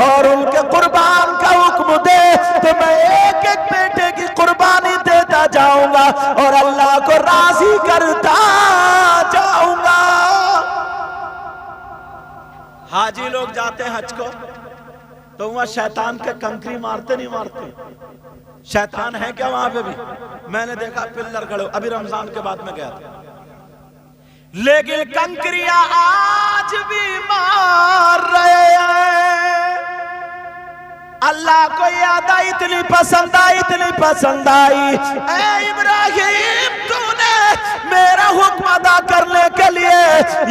[SPEAKER 1] اور ان کے قربان کا حکم دے تو میں ایک ایک بیٹے کی قربانی دیتا جاؤں گا اور اللہ کو راضی کرتا جاؤں گا. حاجی لوگ جاتے ہیں حج کو تو وہاں شیطان کے کنکری مارتے نہیں مارتے؟ شیطان ہے کیا وہاں پہ بھی؟ میں نے دیکھا پلر کھڑے, ابھی رمضان کے بعد میں گیا تھا, لیکن کنکریاں آج بھی مار رہے ہیں. اللہ کو یہ ادا اتنی پسند آئی, اتنی پسند آئی. اے ابراہیم تو نے میرا حکم ادا کرنے کے لیے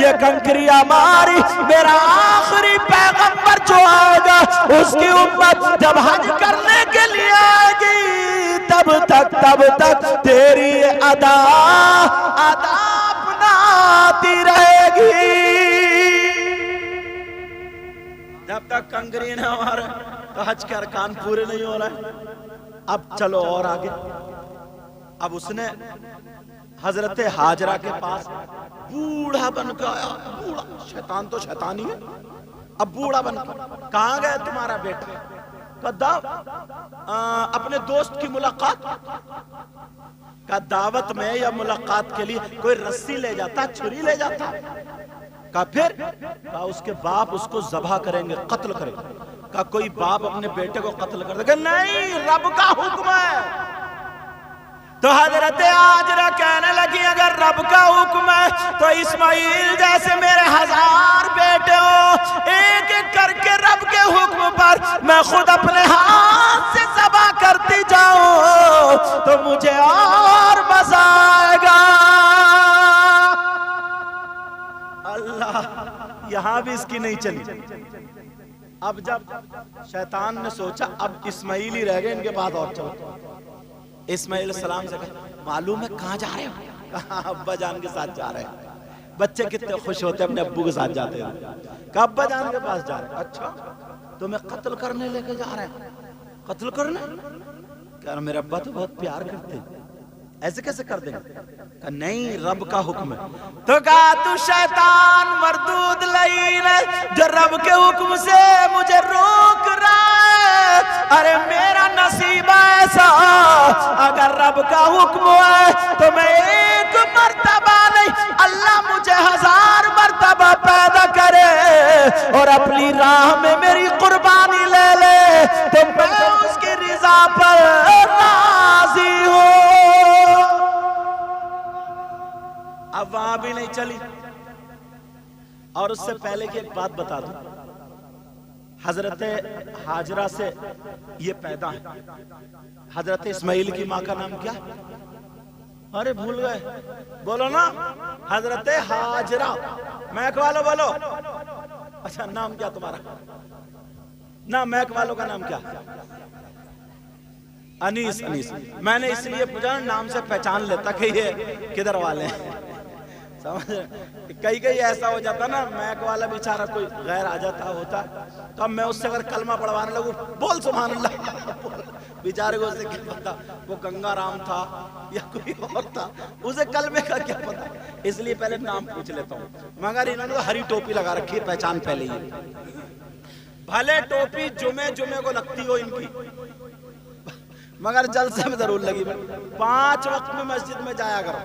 [SPEAKER 1] یہ کنکریاں ماری. میرا آخری پیغمبر جو آئے گا اس کی امت جب حج کرنے کے لیے آئے گی تب تک تیری ادا اپناتی رہے گی. جب تک کنکری نہ مارے تو حج کے ارکان پورے نہیں ہو رہے. اب چلو اور آگے. اب اس نے حضرت ہاجرہ کے پاس بوڑھا بن کے آیا. بوڑھا, شیطان تو شیطان ہی ہے. اب بوڑھا بن کے, کہاں گئے تمہارا بیٹا؟ اپنے دوست کی ملاقات کا دعوت میں یا ملاقات کے لیے کوئی رسی لے جاتا, چھری لے جاتا. کہا پھر کہا اس کے باپ اس کو ذبح کریں گے, قتل کریں گے. کہا کوئی باپ اپنے بیٹے کو قتل کر دے گا؟ نہیں, رب کا حکم ہے. تو حضرت ہاجرہ کہنے لگی اگر رب کا حکم ہے تو اسماعیل جیسے میرے 1000 بیٹے ہو, ایک ایک کر کے رب کے حکم پر میں خود اپنے ہاتھ سے ذبح کرتی جاؤں تو مجھے اور مزہ آئے گا. اللہ, یہاں بھی اس کی نہیں چلی. اب جب شیطان نے سوچا اب اسماعیل ہی رہ گئے ان کے بعد اور چلو, اسماعیل السلام سے کہا معلوم ہے کہاں جا رہے ہو؟ کہا ابا جان کے ساتھ جا رہے ہیں. بچے کتنے خوش ہوتے ہیں اپنے ابو کے ساتھ جاتے ہیں. کہا ابا جان کے پاس جا رہے ہیں. اچھا تمہیں قتل کرنے لے کے جا رہے ہیں؟ قتل کرنے؟ کہا میرے ابا تو بہت پیار کرتے ہیں, ایسے کیسے کر دیں گے؟ کہا نہیں, رب کا حکم ہے. تو کہا تو شیطان مردود لعین ہے جو رب کے حکم سے مجھے روک رہا ہے. ارے میرا نصیب ایسا, اگر رب کا حکم ہے تو میں ایک مرتبہ نہیں, اللہ مجھے 1000 مرتبہ پیدا کرے اور اپنی راہ میں میری قربانی لے لے تو میں اس کی رضا پر راضی ہوں. اب وہاں بھی نہیں چلی. اور اس سے پہلے کی ایک بات بتا دوں, حضرت ہاجرہ سے یہ پیدا ہے. حضرت اسماعیل کی ماں کا نام کیا؟ ارے بھول گئے, بولو نا, حضرت ہاجرہ. میک والو بولو. اچھا نام کیا تمہارا؟ نا میک والوں کا نام کیا؟ انیس. انیس میں نے اس لیے پوچھا, نام سے پہچان لیتا کہ یہ کدھر والے ہیں. کئی ایسا ہو جاتا نا, میک والا بیچارہ کوئی غیر آ جاتا ہوتا تو اب میں اس سے اگر کلمہ پڑھوانے لگوں بول سبحان اللہ, بیچارے کو اسے کیا پتا وہ گنگا رام تھا یا کوئی اور تھا, اسے کلمے کا کیا پتا. اس لیے پہلے نام پوچھ لیتا ہوں. مگر انہوں نے ہری ٹوپی لگا رکھی ہے, پہچان پہلے ہی. بھلے ٹوپی جمعے کو لگتی ہو ان کی, مگر جلسے میں ضرور لگی 5 وقت میں مسجد میں جایا کرو،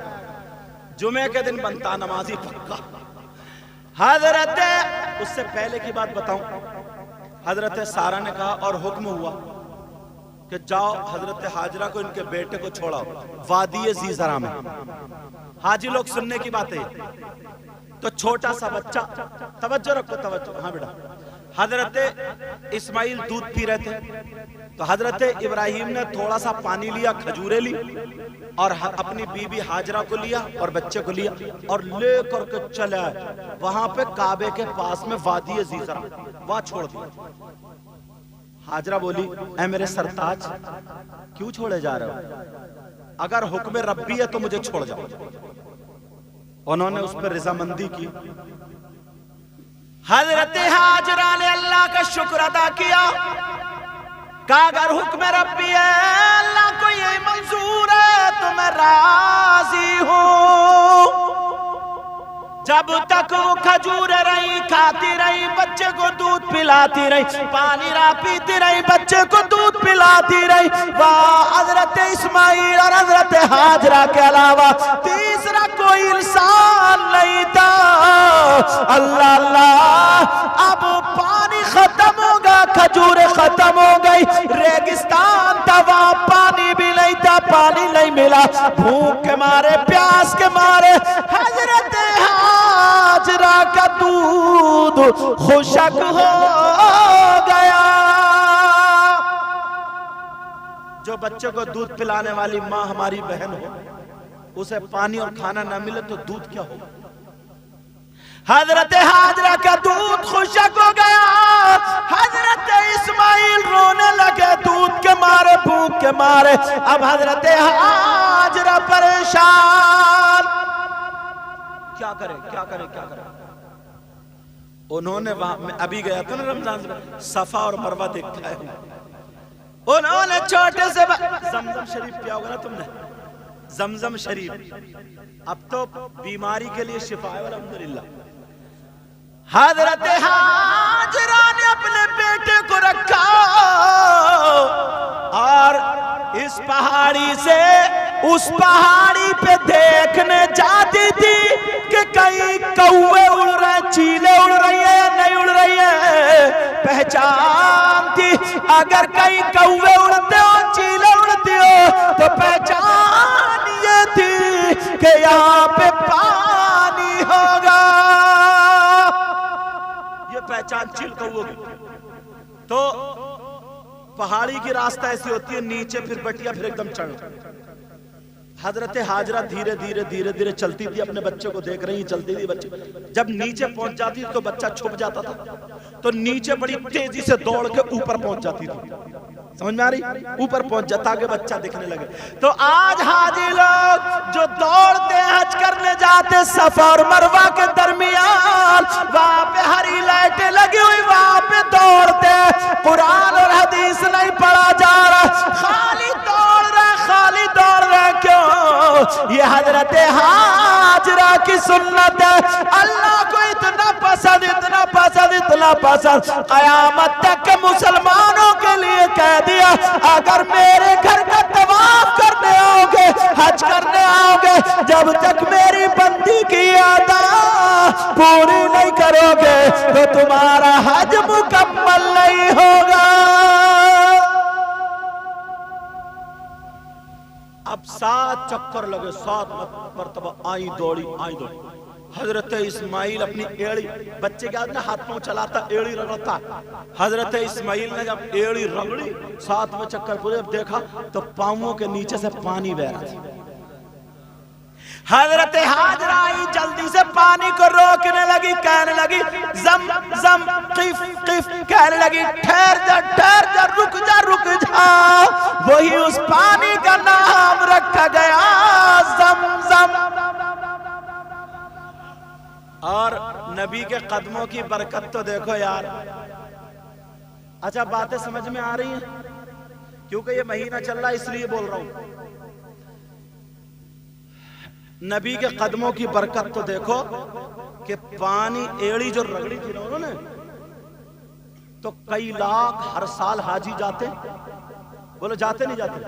[SPEAKER 1] جمعے کے دن بنتا نمازی پکا۔ حضرت اس سے پہلے کی بات بتاؤں، حضرت سارہ نے کہا اور حکم ہوا کہ جاؤ حضرت حاجرہ کو ان کے بیٹے کو چھوڑاؤ وادی زیزرہ میں۔ حاجی لوگ سننے کی بات ہے، تو چھوٹا سا بچہ، توجہ رکھو توجہ، ہاں بیٹا، حضرت اسماعیل دودھ پی رہے تھے، تو حضرت ابراہیم نے تھوڑا سا پانی لیا، کھجورے لی اور اپنی بی بی حاجرہ کو لیا اور بچے کو لیا اور لے کر کے چلے وہاں پہ کعبے کے پاس میں وادی زیزرہ، وہاں چھوڑ دیا۔ حاجرہ بولی اے میرے سرتاج کیوں چھوڑے جا رہے ہو؟ اگر حکم ربی ہے تو مجھے چھوڑ جاؤ۔ انہوں نے اس پر رضامندی کی۔ حضرت حاجرہ نے اللہ کا شکر ادا کیا کہ اگر حکم ربی ہے اللہ کو یہ منظور ہے تو میں راضی ہوں۔ جب تک وہ کھجور رہی کھاتی رہی، بچے کو دودھ پلاتی رہی، پانی پیتی رہی، بچے کو دودھ پلاتی رہی، وہاں حضرت اسماعیل اور حضرت حاجرہ کے علاوہ تیسرا کوئی انسان نہیں تھا۔ اللہ اللہ، اب پانی ختم ہوگا، کھجور ختم ہو گئی، ریگستان تھا وہاں پانی بھی نہیں تھا، پانی نہیں ملا، بھوک کے مارے پیاس کے مارے حضرت حاجرہ کا دودھ خشک ہو گیا۔ جو بچے کو دودھ پلانے والی ماں ہماری بہن ہو، اسے پانی اور کھانا نہ ملے تو دودھ کیا ہو؟ حضرت حاجرہ کا دودھ خشک ہو گیا۔ حضرت اسماعیل رونے لگے دودھ کے مارے، بھوک کے مارے۔ اب حضرت حاجرہ پریشان، کیا کرے کیا کرے کیا کرے۔ انہوں نے وہاں، میں ابھی گیا تھا نا رمضان میں، صفا اور مروہ دیکھا ہے، انہوں نے چھوٹے سے زمزم شریف پیا ہوگا نا تم نے، زمزم شریف اب تو بیماری کے لیے شفا ہے الحمدللہ۔ حضرت حاجرہ نے اپنے بیٹے کو رکھا اور اس پہاڑی سے اس پہاڑی پہ دیکھنے جاتی تھی کہ کئی کوے اڑ رہے، چیلے اڑ رہی ہیں یا نہیں اڑ رہی ہیں، پہچان تھی۔ اگر کئی کوے اڑتے ہو، چیلے اڑتی ہو تو پہچان یہ تھی کہ یہاں پہ پانی ہوگا، یہ پہچان چیل کووں کی۔ تو پہاڑی کی راستہ ایسی ہوتی ہے، نیچے پھر بٹیا پھر ایک دم چڑھ۔ حضرت حاجرہ دھیرے دھیرے دھیرے دھیرے چلتی تھی، اپنے بچے کو دیکھ رہی چلتی تھی بچے، جب نیچے پہنچ جاتی تو بچہ چھپ جاتا تھا، تو نیچے بڑی تیزی سے دوڑ کے اوپر پہنچ جاتی تھی، سمجھ میں آ رہی؟ اوپر پہنچ جاتا تاکہ بچہ دکھنے لگے۔ تو آج حاجی لوگ جو دوڑتے حج کرنے جاتے صفا اور مروہ کے درمیان، وہاں پہ ہری لائٹیں لگی ہوئی، وہاں پہ دوڑتے، قرآن اور حدیث نہیں پڑھا جا رہا، خالی دوڑ رہے، خالی دوڑ رہے۔ کیوں؟ یہ حضرت حاجرہ کی سنت ہے، اللہ کو اتنا پسند اتنا پسند اتنا پسند، قیامت تک کے مسلمانوں کے لیے کہہ دیا اگر میرے گھر کا طواف کرنے آؤ گے، حج کرنے آؤ گے، جب تک میری بندی کی ادا پوری نہیں کرو گے تو تمہارا حج مکمل نہیں ہوگا۔ اب 7 چکر لگے، 7 مرتبہ آئی دوڑی آئی دوڑی۔ حضرت اسماعیل اپنی ایڑی، بچے کے ہاتھ میں ہاتھ پاؤں چلاتا، ایڑی رگڑتا، حضرت اسماعیل نے جب ایڑی رگڑی 7واں چکر پورے جب دیکھا تو پاؤں کے نیچے سے پانی بہ رہا تھا۔ حضرت حاجرہ آئی، جلدی سے پانی کو روکنے لگی، کہنے لگی زم زم قف قف، کہنے لگی ٹھہر جا ٹھہر جا، رک جا رک جا۔ وہی اس پانی کا نام رکھا گیا زم زم۔ اور نبی کے قدموں کی برکت تو دیکھو یار۔ اچھا باتیں سمجھ میں آ رہی ہیں؟ کیونکہ یہ مہینہ چل رہا ہے اس لیے بول رہا ہوں۔ نبی کے قدموں کی برکت تو دیکھو کہ پانی ایڑی جو رگڑی تھی نا انہوں نے، تو کئی لاکھ ہر سال حاجی جاتے بولو جاتے نہیں جاتے؟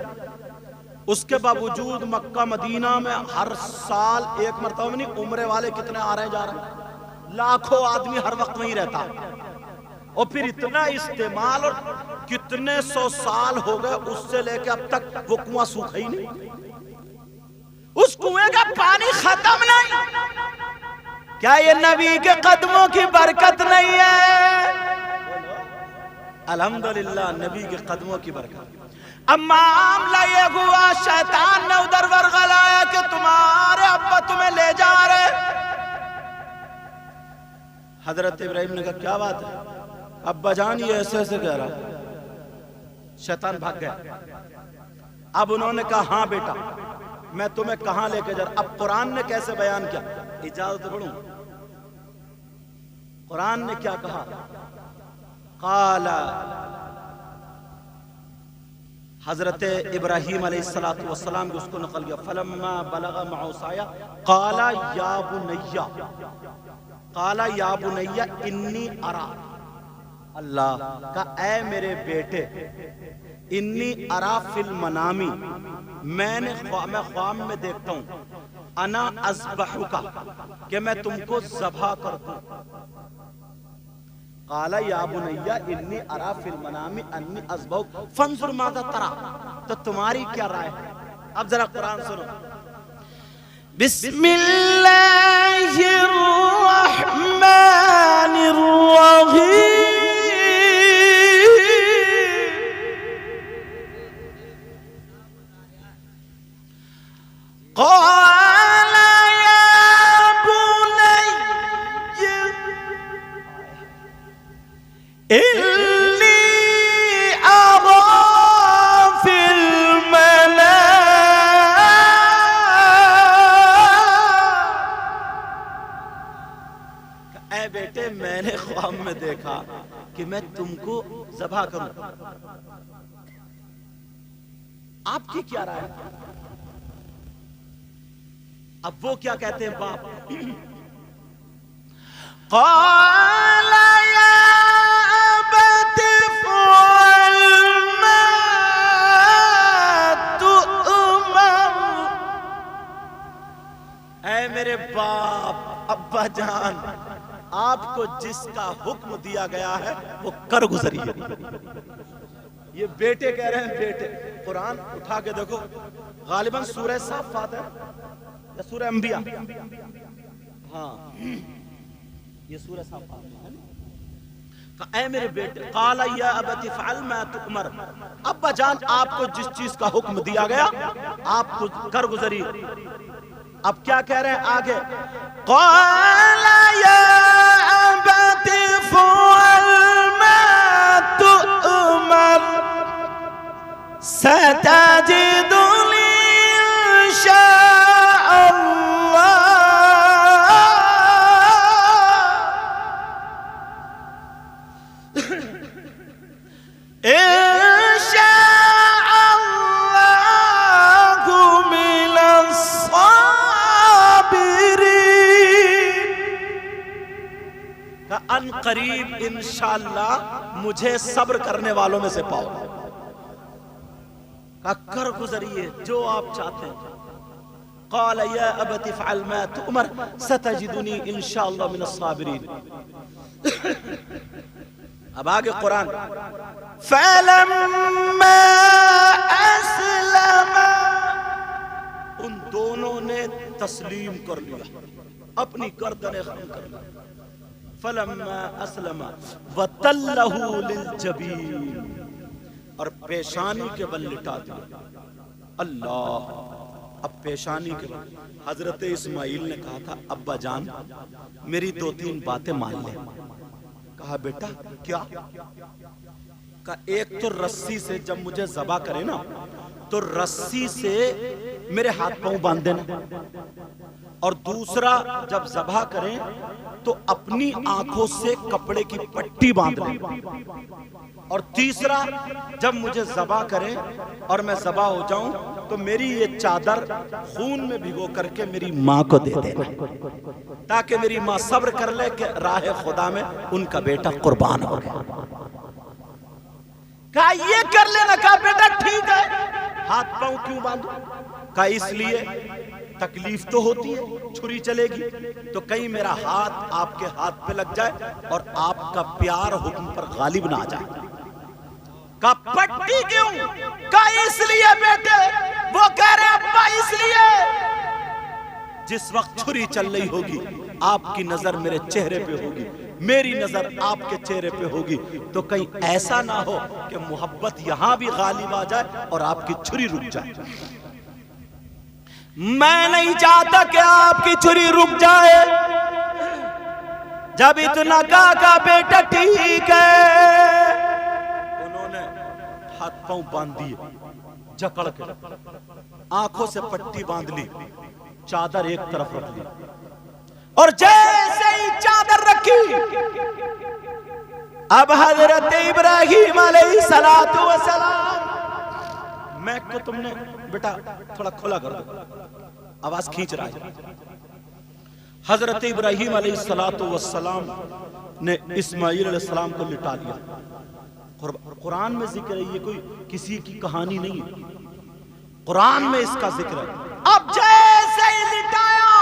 [SPEAKER 1] اس کے باوجود مکہ مدینہ میں ہر سال ایک مرتبہ میں نہیں، عمرے والے کتنے آ رہے ہیں جا رہے ہیں، لاکھوں آدمی ہر وقت وہیں رہتا، اور پھر اتنا استعمال، اور کتنے سو سال ہو گئے اس سے لے کے اب تک وہ کنواں سوکھا ہی نہیں، اس کنویں کا پانی ختم نہیں۔ کیا یہ نبی کے قدموں کی برکت نہیں ہے؟ الحمدللہ نبی کے قدموں کی برکت۔ اب معاملہ یہ ہوا، شیطان نے ادھر ورغلایا کہ تمہارے ابا تمہیں لے جا رہے۔ حضرت ابراہیم نے کہا کیا بات ہے ابا جان، یہ ایسے ایسے کہہ رہا۔ شیطان بھاگ گیا۔ اب انہوں نے کہا ہاں بیٹا میں تمہیں کہاں لے کے جا رہا۔ اب قرآن نے کیسے بیان کیا، اجازت پڑھوں؟ قرآن نے کیا کہا؟ قال، حضرت ابراہیم علیہ السلام کو اس کو نقل کیا، فلما بلغ معه السعي قال یا بنی انی ارا، اللہ کا اے میرے بیٹے، انی ارا فی المنامی، میں خواب میں دیکھتا ہوں، انا اذبحک، کہ میں تم کو ذبح کر دوں۔ قال یا بنی انی ارا فی المنام انی اذبحک فانظر ماذا ترى، تو تمہاری کیا رائے ہے؟ اب ذرا قرآن سنو۔ بسم اللہ الرحمن الرحیم، قال یا بنی انی ارا فی المنام، اے بیٹے میں نے خواب میں دیکھا کہ میں تم کو ذبح کروں، آپ کی کیا رائے ہے؟ اب وہ کیا کہتے ہیں باپ؟ قال یا ابت افعل ما تؤمر، اے میرے باپ ابا جان، آپ کو جس کا حکم دیا گیا ہے وہ کر گزریے۔ یہ بیٹے کہہ رہے ہیں بیٹے۔ قرآن اٹھا کے دیکھو، غالباً سورہ صافات ہے یا سورہ انبیاء، ہاں یہ سورہ صافات ہے۔ کہ اے میرے بیٹے، قال یا ابت افعل ما تؤمر، ابا جان آپ کو جس چیز کا حکم دیا گیا آپ کو کر گزری۔ اب کیا کہہ رہے ہیں آگے؟ قال یا ابت افعل ما تؤمر ستجدنی ان شاء اللہ من الصابرین، کہ ان قریب انشاءاللہ مجھے صبر کرنے والوں میں سے پاؤ، کہ کر گزریے جو آپ چاہتے ہیں۔ قال یا ابت افعل ما تؤمر ستجدنی انشاءاللہ من الصابرین۔ اب آگے قرآن، فَلَمَّا أَسْلَمَا، ان دونوں نے تسلیم کر لیا، اپنی گردنیں خم کر لی۔ فَلَمَّا أَسْلَمَا وَتَلَّهُ لِلْجَبِينِ، اور پیشانی کے بل لٹا دیا۔ اللہ، اب پیشانی کے بل۔ حضرت اسماعیل نے کہا تھا ابا جان میری دو تین باتیں مان لیں۔ کہا بیٹا کیا؟ کہا ایک تو رسی سے جب مجھے ذبح کرے نا تو رسی سے میرے ہاتھ پاؤں باندھ دینا، اور دوسرا جب ذبح کریں تو اپنی آنکھوں سے کپڑے کی پٹی باندھ لیں، اور تیسرا جب مجھے ذبح کریں اور میں ذبح ہو جاؤں تو میری یہ چادر خون میں بھگو کر کے میری ماں کو دے دینا، تاکہ میری ماں صبر کر لے کہ راہ خدا میں ان کا بیٹا قربان ہو گیا۔ کہا یہ کر لینا، کہا بیٹا ٹھیک ہے، ہاتھ پاؤں کیوں باندھو؟ کہا اس لیے تکلیف تو ہوتی ہے، چھری چلے گی تو کہیں میرا ہاتھ آپ کے ہاتھ پہ لگ جائے اور آپ کا پیار حکم پر غالب نہ آ جائے۔ کہا پٹی کیوں؟ کہا اس لیے بیٹے، وہ کہہ رہے ابا اس لیے جس وقت چھری چل رہی ہوگی آپ کی نظر میرے چہرے پہ ہوگی، میری نظر آپ کے چہرے پہ ہوگی، تو کہیں ایسا نہ ہو کہ محبت یہاں بھی غالب آ جائے اور آپ کی چھری رک جائے۔ میں نہیں چاہتا کہ آپ کی چھری رک جائے۔ جب اتنا کہا بیٹا ٹھیک ہے، انہوں نے ہاتھ پاؤں باندھ دیے، جکڑ کے آنکھوں سے پٹی باندھ لی، چادر ایک طرف رکھ لی، اور جیسے ہی چادر رکھی اب حضرت ابراہیم علیہ السلام، میں کو تم نے بیٹا تھوڑا کھلا کر دو، آواز کھینچ رہا ہے۔ حضرت ابراہیم علیہ السلام نے اسماعیل علیہ السلام کو لٹا لیا۔ قرآن میں ذکر ہے، یہ کوئی کسی کی کہانی نہیں ہے، قرآن میں اس کا ذکر ہے۔ اب جیسے ہی لٹایا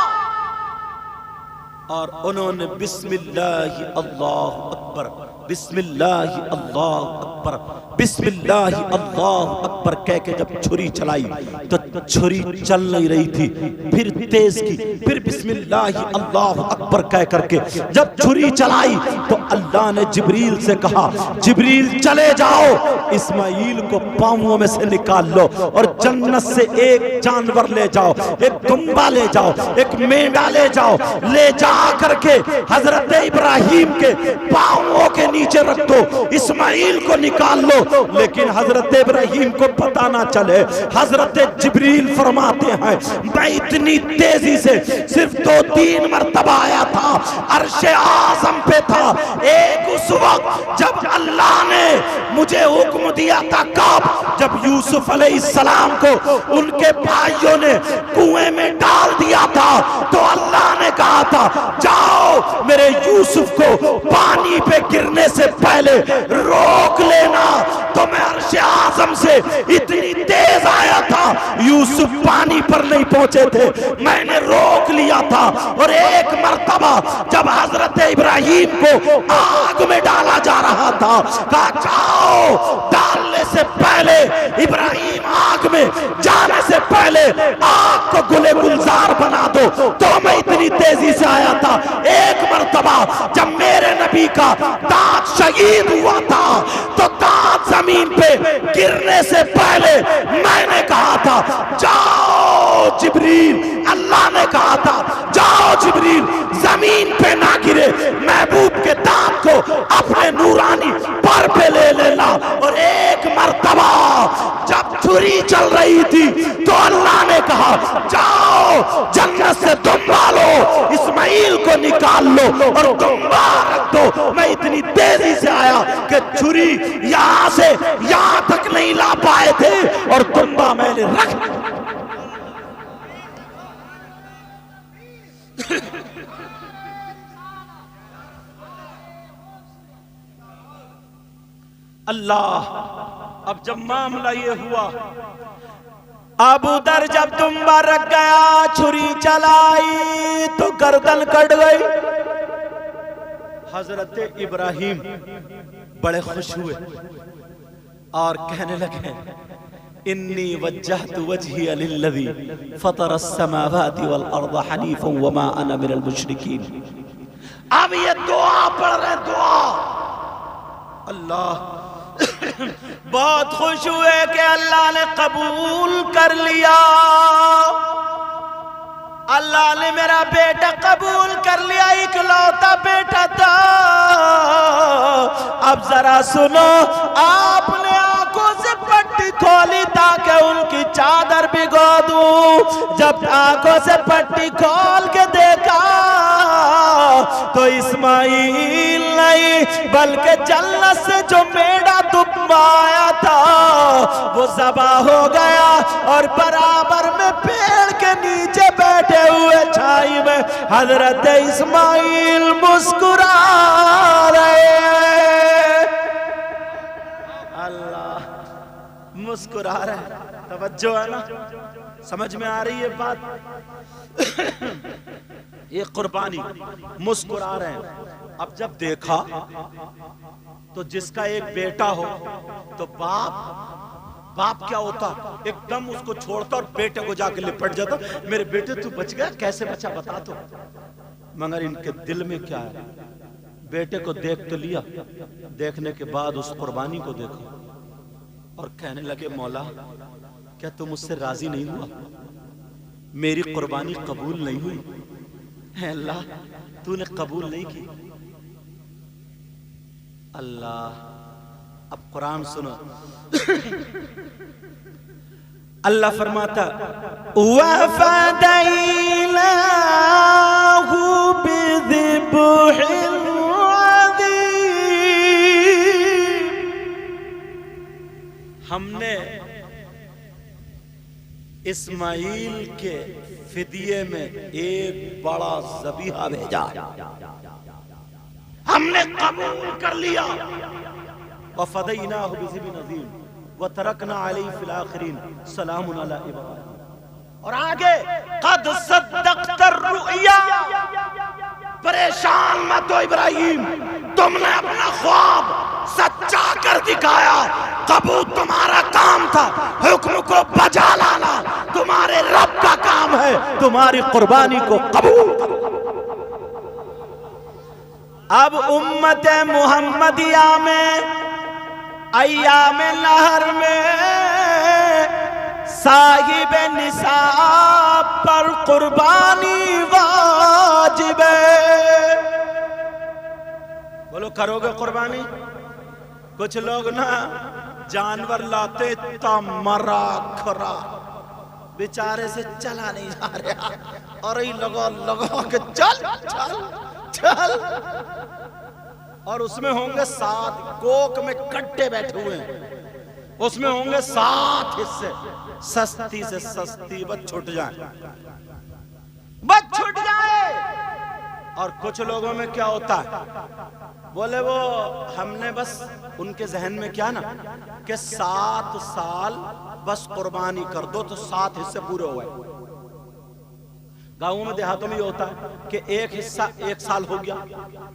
[SPEAKER 1] اور انہوں نے بسم اللہ اللہ اکبر، بسم اللہ اللہ اکبر، بسم اللہ اللہ اکبر کہہ کے جب چھری چلائی تو چھری چل نہیں رہی تھی، پھر تیز کی، پھر بسم اللہ اللہ اکبر کہہ کر کے جب چھری چلائی تو اللہ نے جبریل سے کہا جبریل چلے جاؤ، اسماعیل کو پاؤں میں سے نکال لو اور جنت سے ایک جانور لے جاؤ، ایک دمبا لے جاؤ، ایک مینڈا لے جاؤ، لے جا کر کے حضرت ابراہیم کے پاؤں کے نیچے رکھ دو، اسماعیل کو نکال لو۔ لیکن حضرت ابراہیم کو پتہ نہ چلے۔ حضرت جبریل فرماتے ہیں میں اتنی تیزی سے صرف 2-3 مرتبہ آیا تھا، عرش اعظم پہ تھا، ایک اس وقت جب اللہ نے مجھے حکم دیا تھا کب جب یوسف علیہ السلام کو ان کے بھائیوں نے کنویں میں ڈال دیا تھا تو اللہ نے کہا تھا جاؤ میرے یوسف کو پانی پہ گرنے سے پہلے روک لینا، تو میں عرش اعظم سے اتنی تیز آیا تھا یوسف پانی پر نہیں پہنچے تھے، میں نے روک لیا تھا۔ اور ایک مرتبہ جب حضرت ابراہیم کو آگ میں ڈالا جا رہا تھا کہا جاؤ، ڈالنے سے پہلے ابراہیم آگ میں جانے سے پہلے آگ کو گلے گلزار بنا دو، تو میں اتنی تیزی سے آیا تھا۔ ایک مرتبہ جب میرے نبی کا دانت شہید ہوا تھا تو دانت زمین پہ گرنے سے پہلے میں نے کہا تھا جاؤ جبریل، اللہ نے کہا تھا جاؤ جبریل زمین پہ نہ گرے، محبوب کے دانت کو اپنے نورانی پر پہ لے لینا۔ اور ایک مرتبہ جب چھری چل رہی تھی تو اللہ نے کہا جاؤ جنت سے دمبا لو، اسماعیل کو نکال لو اور دمبا رکھ دو۔ میں اتنی تیزی سے آیا کہ چھری یہاں سے یہاں تک نہیں لا پائے تھے اور دمبا میں نے رکھ اللہ۔ اب جب معاملہ یہ ہوا، اب ادھر جب دمبا رکھ گیا، چھری چلائی تو گردن کٹ گئی۔ حضرت ابراہیم بڑے خوش ہوئے اور کہنے لگے انی وجہت وجہی للذی فطر السماوات والارض حنیفا وما انا من المشرکین۔ اب یہ دعا پڑھ رہے، دعا اللہ بہت خوش ہوئے کہ اللہ نے قبول کر لیا، اللہ نے میرا بیٹا قبول کر لیا، اکلوتا بیٹا تھا۔ اب ذرا سنو، آپ نے آنکھوں سے پٹی کھولی تاکہ ان کی چادر بھگو دوں۔ جب آنکھوں سے پٹی کھول کے دیکھا تو اسماعیل نہیں بلکہ جنت سے جو میڈا دمبا آیا تھا وہ ذبح ہو گیا، اور برابر میں پیڑ کے نیچے بیٹھے ہوئے چھائی میں حضرت اسماعیل مسکرا رہے ہیں۔ اللہ مسکرا رہے ہیں. توجہ ہے نا, سمجھ میں آ رہی ہے بات؟ یہ قربانی, مسکرا رہے ہیں. اب جب دیکھا تو جس کا ایک بیٹا ہو تو باپ کیا ہوتا, ایک دم اس کو چھوڑتا اور بیٹے کو جا کے لپٹ جاتا, میرے بیٹے تو بچ گیا, کیسے بچا بتا تو. مگر ان کے دل میں کیا ہے, بیٹے کو دیکھ تو لیا, دیکھنے کے بعد اس قربانی کو دیکھا اور کہنے لگے مولا کیا تم مجھ سے راضی نہیں ہوا, میری قربانی قبول نہیں ہوئی, اے اللہ تو نے قبول نہیں کی. اللہ, اب قرآن سنو. اللہ فرماتا وَفَدَيْنَاهُ بِذِبْحٍ عَظِيمٍ, ہم نے اسماعیل کے فدیے میں ایک بڑا ذبیحہ بھیجا, ہم نے قبول کر لیا. وَفَدَيْنَاهُ بِذِبْحٍ عَظِيمٍ وَتَرَكْنَا عَلَيْهِ فِي الْآخِرِينَ سَلَامٌ عَلَىٰ إِبْرَاهِيمَ. اور آگے قَدْ صَدَّقْتَ الرُّؤْيَا, پریشان مت ہو ابراہیم, تم نے اپنا خواب سچا کر دکھایا. قبول تمہارا کام تھا, حکم کو بجا لانا تمہارے رب کا کام ہے, تمہاری قربانی کو قبول کرو. اب امت محمدیہ میں ایام لہر میں صاحب نصاب پر قربانی واجب ہے. بولو کرو گے قربانی؟ کچھ لوگ نا جانور لاتے تا مرا کھرا, بیچارے سے چلا نہیں جا رہا, اور ہی لگا کہ چل چل چل, اور اس میں ہوں گے 7 کوک میں کٹے بیٹھے ہوئے ہیں, اس میں ہوں گے 7 حصے, سستی سے سستی بس چھٹ جائے, بس چھٹ جائے. اور کچھ لوگوں میں کیا ہوتا ہے, بولے وہ ہم نے بس ان کے ذہن میں کیا نا کہ 7 سال بس قربانی کر دو تو 7 حصے پورے ہوئے. گاؤں میں دیہاتوں میں یہ ہوتا ہے کہ ایک حصہ 1 سال ہو گیا,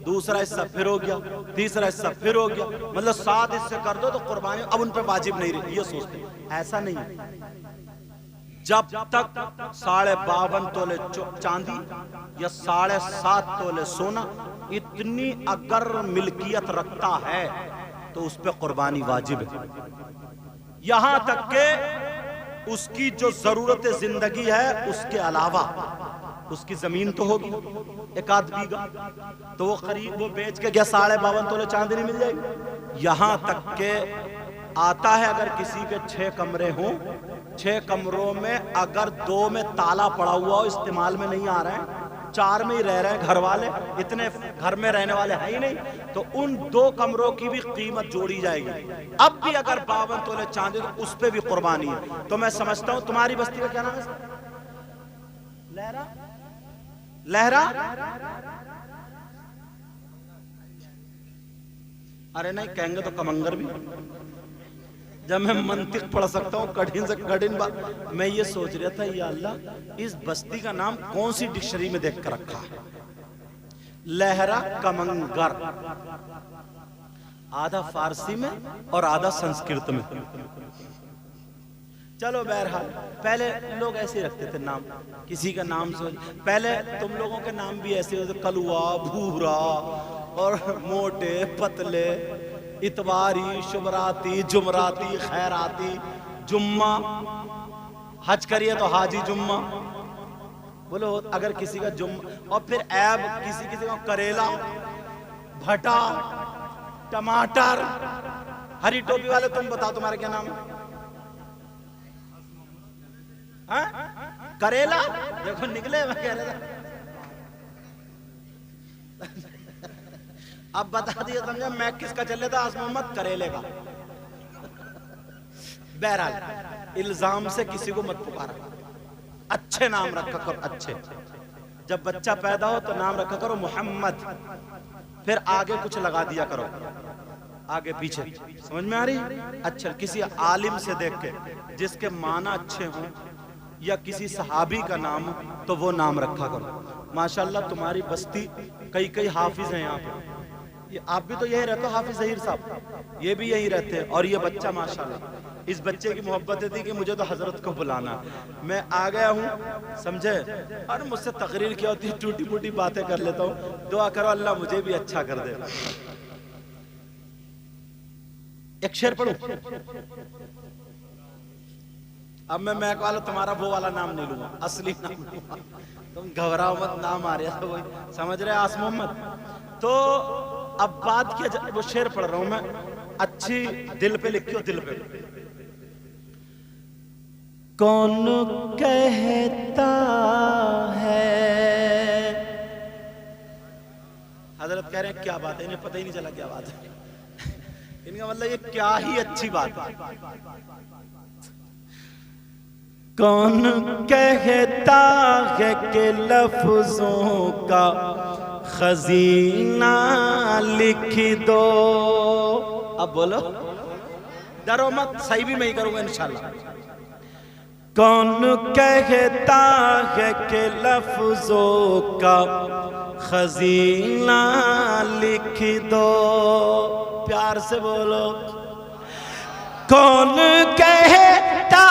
[SPEAKER 1] دوسرا حصہ پھر ہو گیا, تیسرا حصہ پھر ہو گیا, مطلب 7 حصے کر دو تو قربانی اب ان پہ واجب نہیں رہی. یہ سوچتے ہیں, ایسا نہیں ہے. جب تک 52.5 تولے چاندی یا 7.5 تولے سونا اتنی اگر ملکیت رکھتا ہے تو اس پہ قربانی واجب ہے, یہاں تک کہ اس کی جو ضرورت زندگی ہے اس کے علاوہ اس کی زمین تو ہوگی 1 آدھ بیگھا, تو وہ قریب وہ بیچ کے گیا 52.5 تولے چاندی نہیں مل جائے گی. یہاں تک کہ آتا ہے اگر کسی کے 6 کمرے ہوں, 6 کمروں میں اگر 2 میں تالا پڑا ہوا ہو, استعمال میں نہیں آ رہے ہیں, 4 میں ہی رہ رہے ہیں گھر والے, اتنے گھر میں رہنے والے ہیں ہی نہیں, تو ان 2 کمروں کی بھی قیمت جوڑی جائے گی. اب بھی اگر 52 تولے چاندی تو اس پہ بھی قربانی ہے. تو میں سمجھتا ہوں تمہاری بستی کا کیا نام ہے, لہرا, ارے نہیں کہیں گے تو کمنگر بھی. جب میں منطق پڑھ سکتا ہوں کٹھن سے کٹھن بات, میں یہ سوچ رہا تھا یا اللہ اس بستی کا نام کون سی ڈکشنری میں دیکھ کر رکھا ہے, لہرا کمنگر, آدھا فارسی میں اور آدھا سنسکرت میں. چلو بہرحال پہلے لوگ ایسے رکھتے تھے نام, کسی کا نام سے, پہلے تم لوگوں کے نام بھی ایسے ہوتے, کلوا, بھورا اور موٹے پتلے, اتواری, شبراتی, جمراتی, خیراتی, جمعہ, حج کریے تو حاجی جمعہ. بولو اگر کسی کا جمعہ, اور پھر عیب کسی کا کریلا, بھٹا, ٹماٹر. ہری ٹوپی والے تم بتاؤ تمہارا کیا نام ہے؟ کریلا, دیکھو نکلے میں کہہ رہا تھا. اب بتا دیا سمجھا میں کس کا چل رہا تھا, آس محمد کریلے کا. بہرحال الزام سے کسی کو مت پکارا, اچھے نام رکھا کرو, اچھے. جب بچہ پیدا ہو تو نام رکھا کرو محمد, پھر آگے کچھ لگا دیا کرو. آگے پیچھے سمجھ میں آ رہی؟ اچھا کسی عالم سے دیکھ کے جس کے معنی اچھے ہوں یا کسی صحابی کا نام ہو تو وہ نام رکھا کرو. ماشاءاللہ تمہاری بستی کئی حافظ ہیں یہاں پہ. یہ آپ بھی تو یہی رہتے ہو حافظ ظہیر صاحب, یہ بھی یہی رہتے ہیں. اور یہ بچہ ماشاءاللہ اس بچے کی محبت تھی کہ مجھے تو حضرت کو بلانا. میں آ گیا ہوں سمجھے, اور مجھ سے تقریر کیا ہوتی ہے, ٹوٹی موٹی باتیں کر لیتا ہوں. دعا کرو اللہ مجھے بھی اچھا کر دے. ایک شعر پڑھوں. اب میں میک والا تمہارا وہ والا نام نہیں لوں گا, اصلی نام لوں گا. تم گھبراؤ مت, نام آ رہا ہے سمجھ رہے آس محمد. تو اب بات کیا, وہ شعر پڑھ رہا ہوں میں, اچھی دل پہ لکھیو, دل پہ. کون کہتا ہے, حضرت کہہ رہے ہیں کیا بات ہے, انہیں پتہ ہی نہیں چلا کیا بات ہے. ان کا مطلب یہ کیا ہی اچھی بات ہے. کون کہتا ہے کہ لفظوں کا خزینہ لکھ دو. اب بولو, ڈرو مت, صحیح بھی میں ہی کروں گا انشاءاللہ. کون کہتا ہے کہ لفظوں کا خزینہ لکھ دو. پیار سے بولو. کون کہتا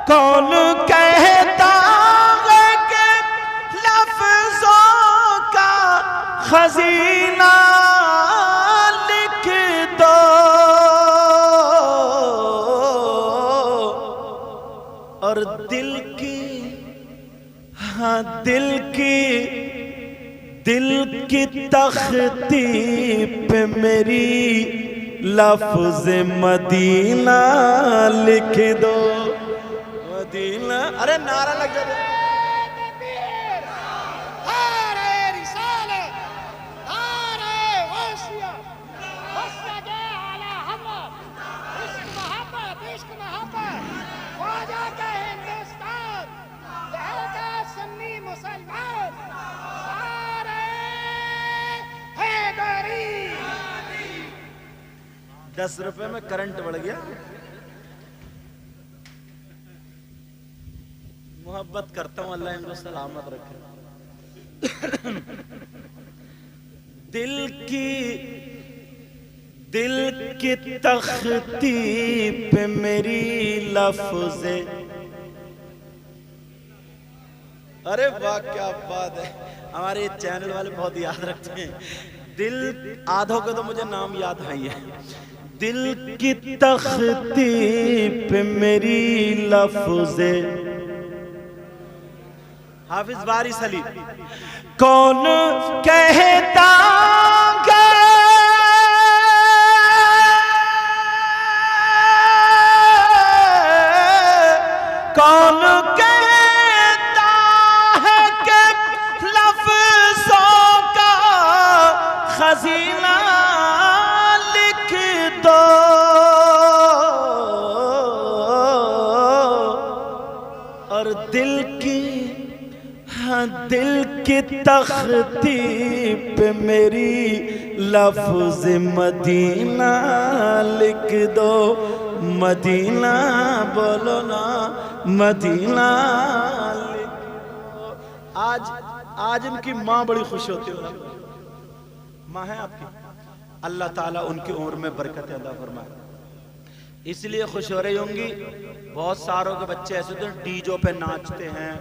[SPEAKER 1] کون کہتا ہے کہ لفظوں کا خزینہ لکھ دو. اور دل کی, ہاں دل کی تختی پہ میری لفظ مدینہ لکھ دو. مدینہ, ارے نعرہ لگ جائے. ₹10 میں کرنٹ بڑھ گیا. محبت کرتا ہوں, اللہ ان کو سلامت رکھے. دل کی تختی پہ میری لفظ, ارے واہ کیا بات ہے. ہمارے چینل والے بہت یاد رکھتے ہیں. دل آدھوں کے تو مجھے نام یاد نہیں ہے. دل کی تختی پہ میری لفظ حافظ باری سلیم. کون کہتا ہے کون کہتا ہے کہ لفظوں کا خزینہ لکھ دو. اور دل کی تختی پہ میری لفظ مدینہ لکھ دو. مدینہ بولو نا, مدینہ لکھ دو. آج ان کی ماں بڑی خوش ہوتی ہے. ماں ہے آپ کی, اللہ تعالیٰ ان کی عمر میں برکت عطا فرمائے. اس لیے خوش ہو رہی ہوں گی. بہت ساروں کے بچے ایسے ہوتے ہیں ڈیجو پہ ناچتے ہیں,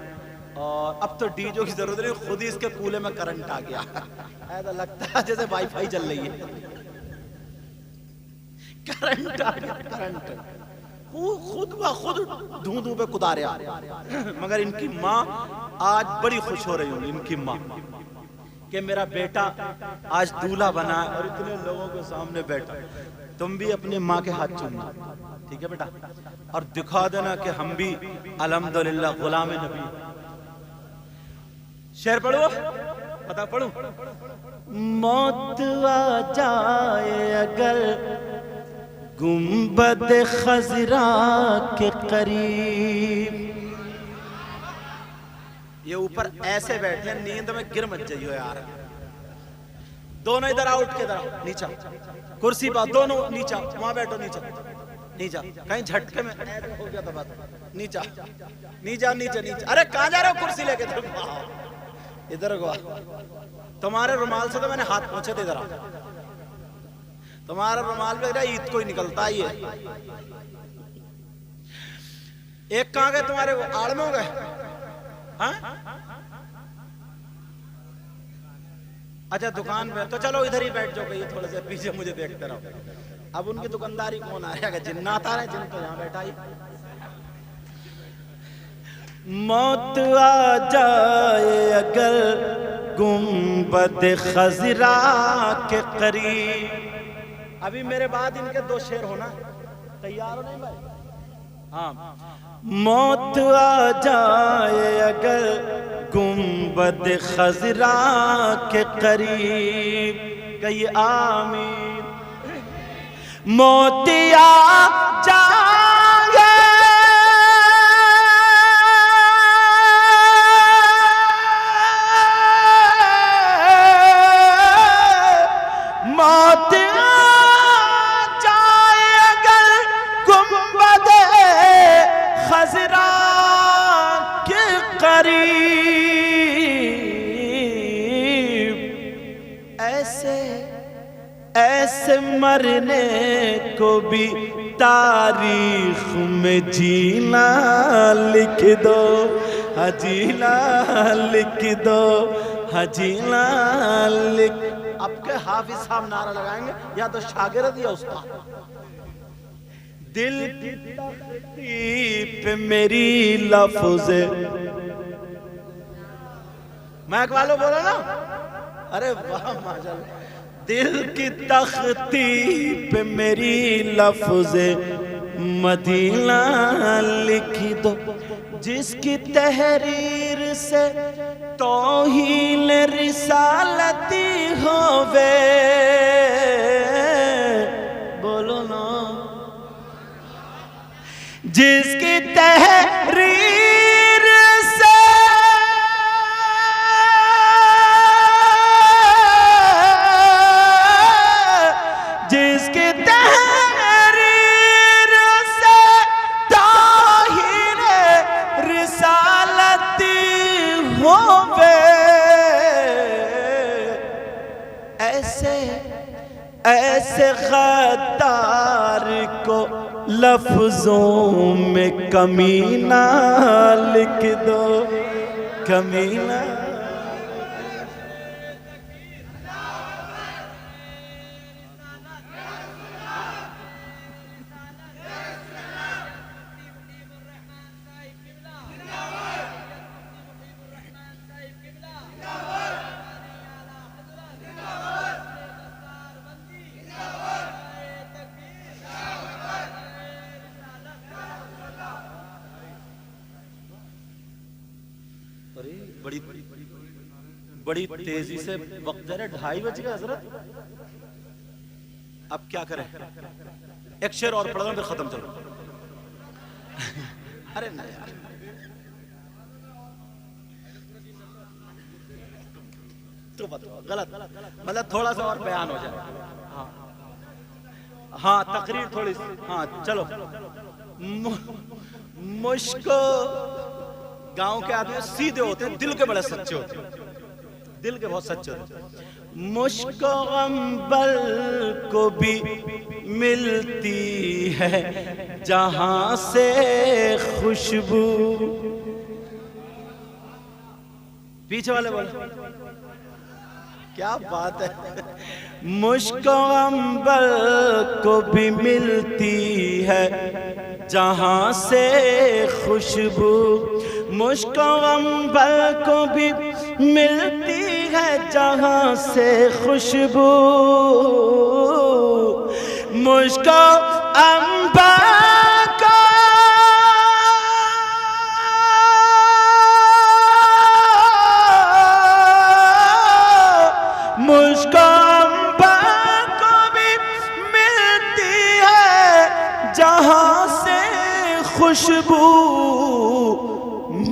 [SPEAKER 1] اور اب تو ڈیجو کی ضرورت نہیں, خود ہی اس کے کولے میں کرنٹ آ گیا. ایسا لگتا ہے جیسے وائی فائی چل رہی ہے. کرنٹ آ گیا, کرنٹ خود دھوں پہ کدا رہا. مگر ان کی ماں آج بڑی خوش ہو رہی ہوں. ان کی ماں کہ میرا بیٹا آج دولہا بنا ہے اور اتنے لوگوں کے سامنے بیٹھا. تم بھی اپنے ماں کے ہاتھ چومنا, ٹھیک ہے بیٹا, اور دکھا دینا کہ ہم بھی الحمدللہ غلام نبی. شعر پڑھو, پتا پڑھو. موت آ جائے اگر گنبد خضرا کے قریب. یہ اوپر ایسے بیٹھے ہیں نیند میں گر مت جائیو یار. دونوں ادھر آؤ, اٹھ کے ادھر آؤ, نیچا کرسی پا, دونوں نیچا, وہاں بیٹھو, نیچا نیچا, کہیں جھٹکے میں ہو گیا تھا بات. نیچا نیچا نیچا نیچا. ارے کہاں جا رہے ہو, کرسی لے کے ادھر کو. تمہارے رومال سے تو میں نے ہاتھ پہنچے تھے, ادھر آ. تمہارا رومال بھی عید کو ہی نکلتا ہی ہے. ایک کہاں گئے تمہارے, وہ آڑ میں ہو گئے. ہاں اچھا دکان پہ, تو چلو ادھر ہی بیٹھ جاؤ, یہ تھوڑا سا پیچھے مجھے دیکھتے رہو. اب ان کی دکانداری کون آ رہا ہے, جنات آ رہے ہیں, جن تو یہاں بیٹھا ہی. موت آ جائے اگر گنبد خضرا کے قریب. ابھی میرے بعد ان کے 2 شعر ہونا, تیار ہو نہیں بھائی؟ ہاں. موت آ جائے اگر گنبد خضرا کے قریب, کہیے آمین. موت آ جائے موت خضرا کے قریب. ایسے ایسے مرنے کو بھی تاریخ میں جینا لکھ دو, جینا لکھ دو, جینا لکھ. اب کے حافظ صاحب نعرہ لگائیں گے, یا تو شاگرد یا استاد. دل کی تختی پہ میری لفظ, مائک والو بولو نا, ارے واہ ماشاءاللہ. دل کی تختی پہ میری لفظ مدینہ لکھ دو, جس کی تحریر سے توہین رسالتی ہووے. بولو نا, جس کی تحریر سے جس کی تحریر سے توہین رسالتی ہووے. ایسے ایسے غدار کو لفظوں میں کمینہ لکھ دو, کمینہ. بڑی تیزی سے وقت جا رہا ہے, 2:30 بج گئے حضرت. اب کیا کریں, ایک شعر اور پڑھ دوں پھر ختم. چلو ارے نہیں یار, تو غلط, مطلب تھوڑا سا اور بیان ہو جائے. ہاں تقریر تھوڑی سی. ہاں چلو. مشکو گاؤں کے آدمی سیدھے ہوتے ہیں, دل کے بڑے سچے ہوتے ہیں, دل کے بہت سچے ہوتے ہیں. مشک و عنبر کو بھی ملتی ہے جہاں سے خوشبو. پیچھے والے بولو, کیا بات ہے. مشک و عنبر کو بھی ملتی ہے جہاں سے خوشبو. مشک و عنبر کو بھی ملتی ہے جہاں سے خوشبو. مشک و عنبر کو مشک و عنبر کو بھی ملتی ہے خوشبو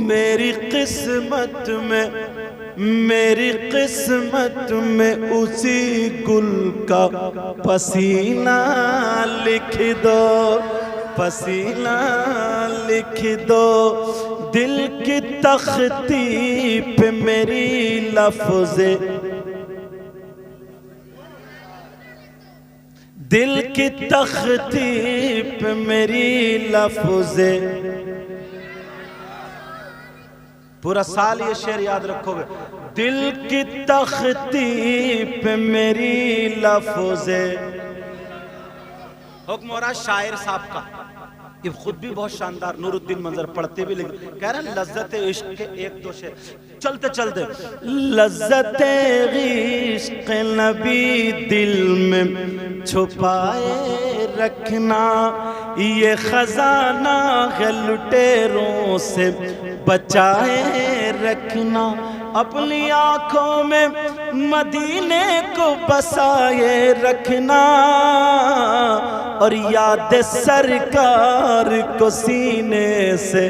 [SPEAKER 1] میری قسمت میں اسی گل کا پسینہ لکھ دو، پسینہ لکھ دو، دل کی تختی پہ میری لفظ، دل کی تختی پہ میری لفظ، پورا سال یہ شعر یاد رکھو گے، دل کی تختی پہ میری لفظ، حکم ہو رہا شاعر صاحب کا، یہ خود بھی بہت شاندار نور الدین منظر پڑھتے بھی لکھتے، کہہ رہے ہیں لذت عشق کے ایک دو شعر چلتے چلتے، لذت عشق نبی دل میں چھپائے رکھنا، یہ خزانہ ہے لٹیروں سے بچائے رکھنا، اپنی آنکھوں میں مدینے کو بسائے رکھنا، اور یاد سرکار کو سینے سے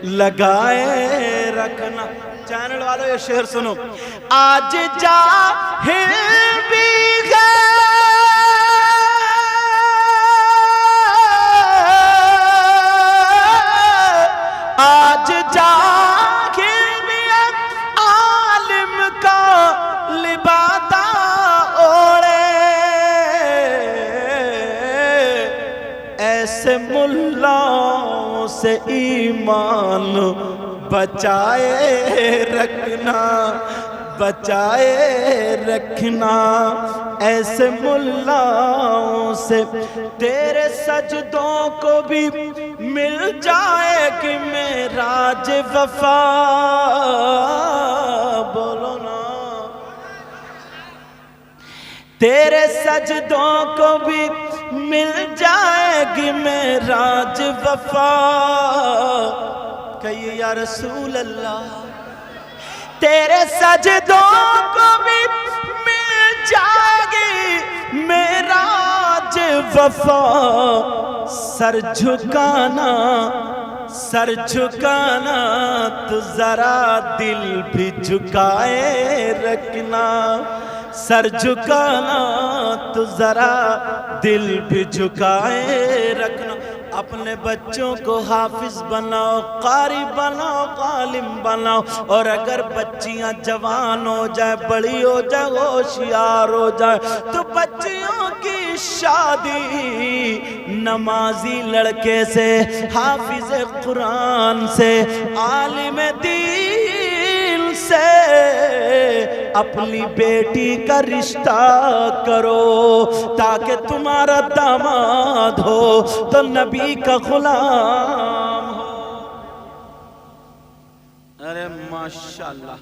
[SPEAKER 1] لگائے رکھنا۔ چینل والوں یہ شعر سنو، آج جاہل بھی آج جاہل بھی عالم کا لبادہ اوڑے، ایسے ملاؤں سے ایمان بچائے رکھنا، بچائے رکھنا، ایسے ملاؤں سے تیرے سجدوں کو بھی مل جائے گی معراج وفا، بولو نا، تیرے سجدوں کو بھی مل جائے گی معراج وفا، کہیے یا رسول اللہ، تیرے سجدوں کو بھی مل جائے گی معراج وفا، سر جھکانا، سر جھکانا تو ذرا دل بھی جھکائے رکھنا، سر جھکانا تو ذرا دل بھی جھکائے رکھنا، اپنے بچوں کو حافظ بناؤ، قاری بناؤ، عالم بناؤ، اور اگر بچیاں جوان ہو جائے، بڑی ہو جائے، ہوشیار ہو جائے، تو بچیوں کی شادی نمازی لڑکے سے، حافظ قرآن سے، عالم دین سے اپنی بیٹی کا رشتہ کرو، تاکہ تمہارا داماد ہو تو نبی کا غلام ہو۔ ارے ماشاءاللہ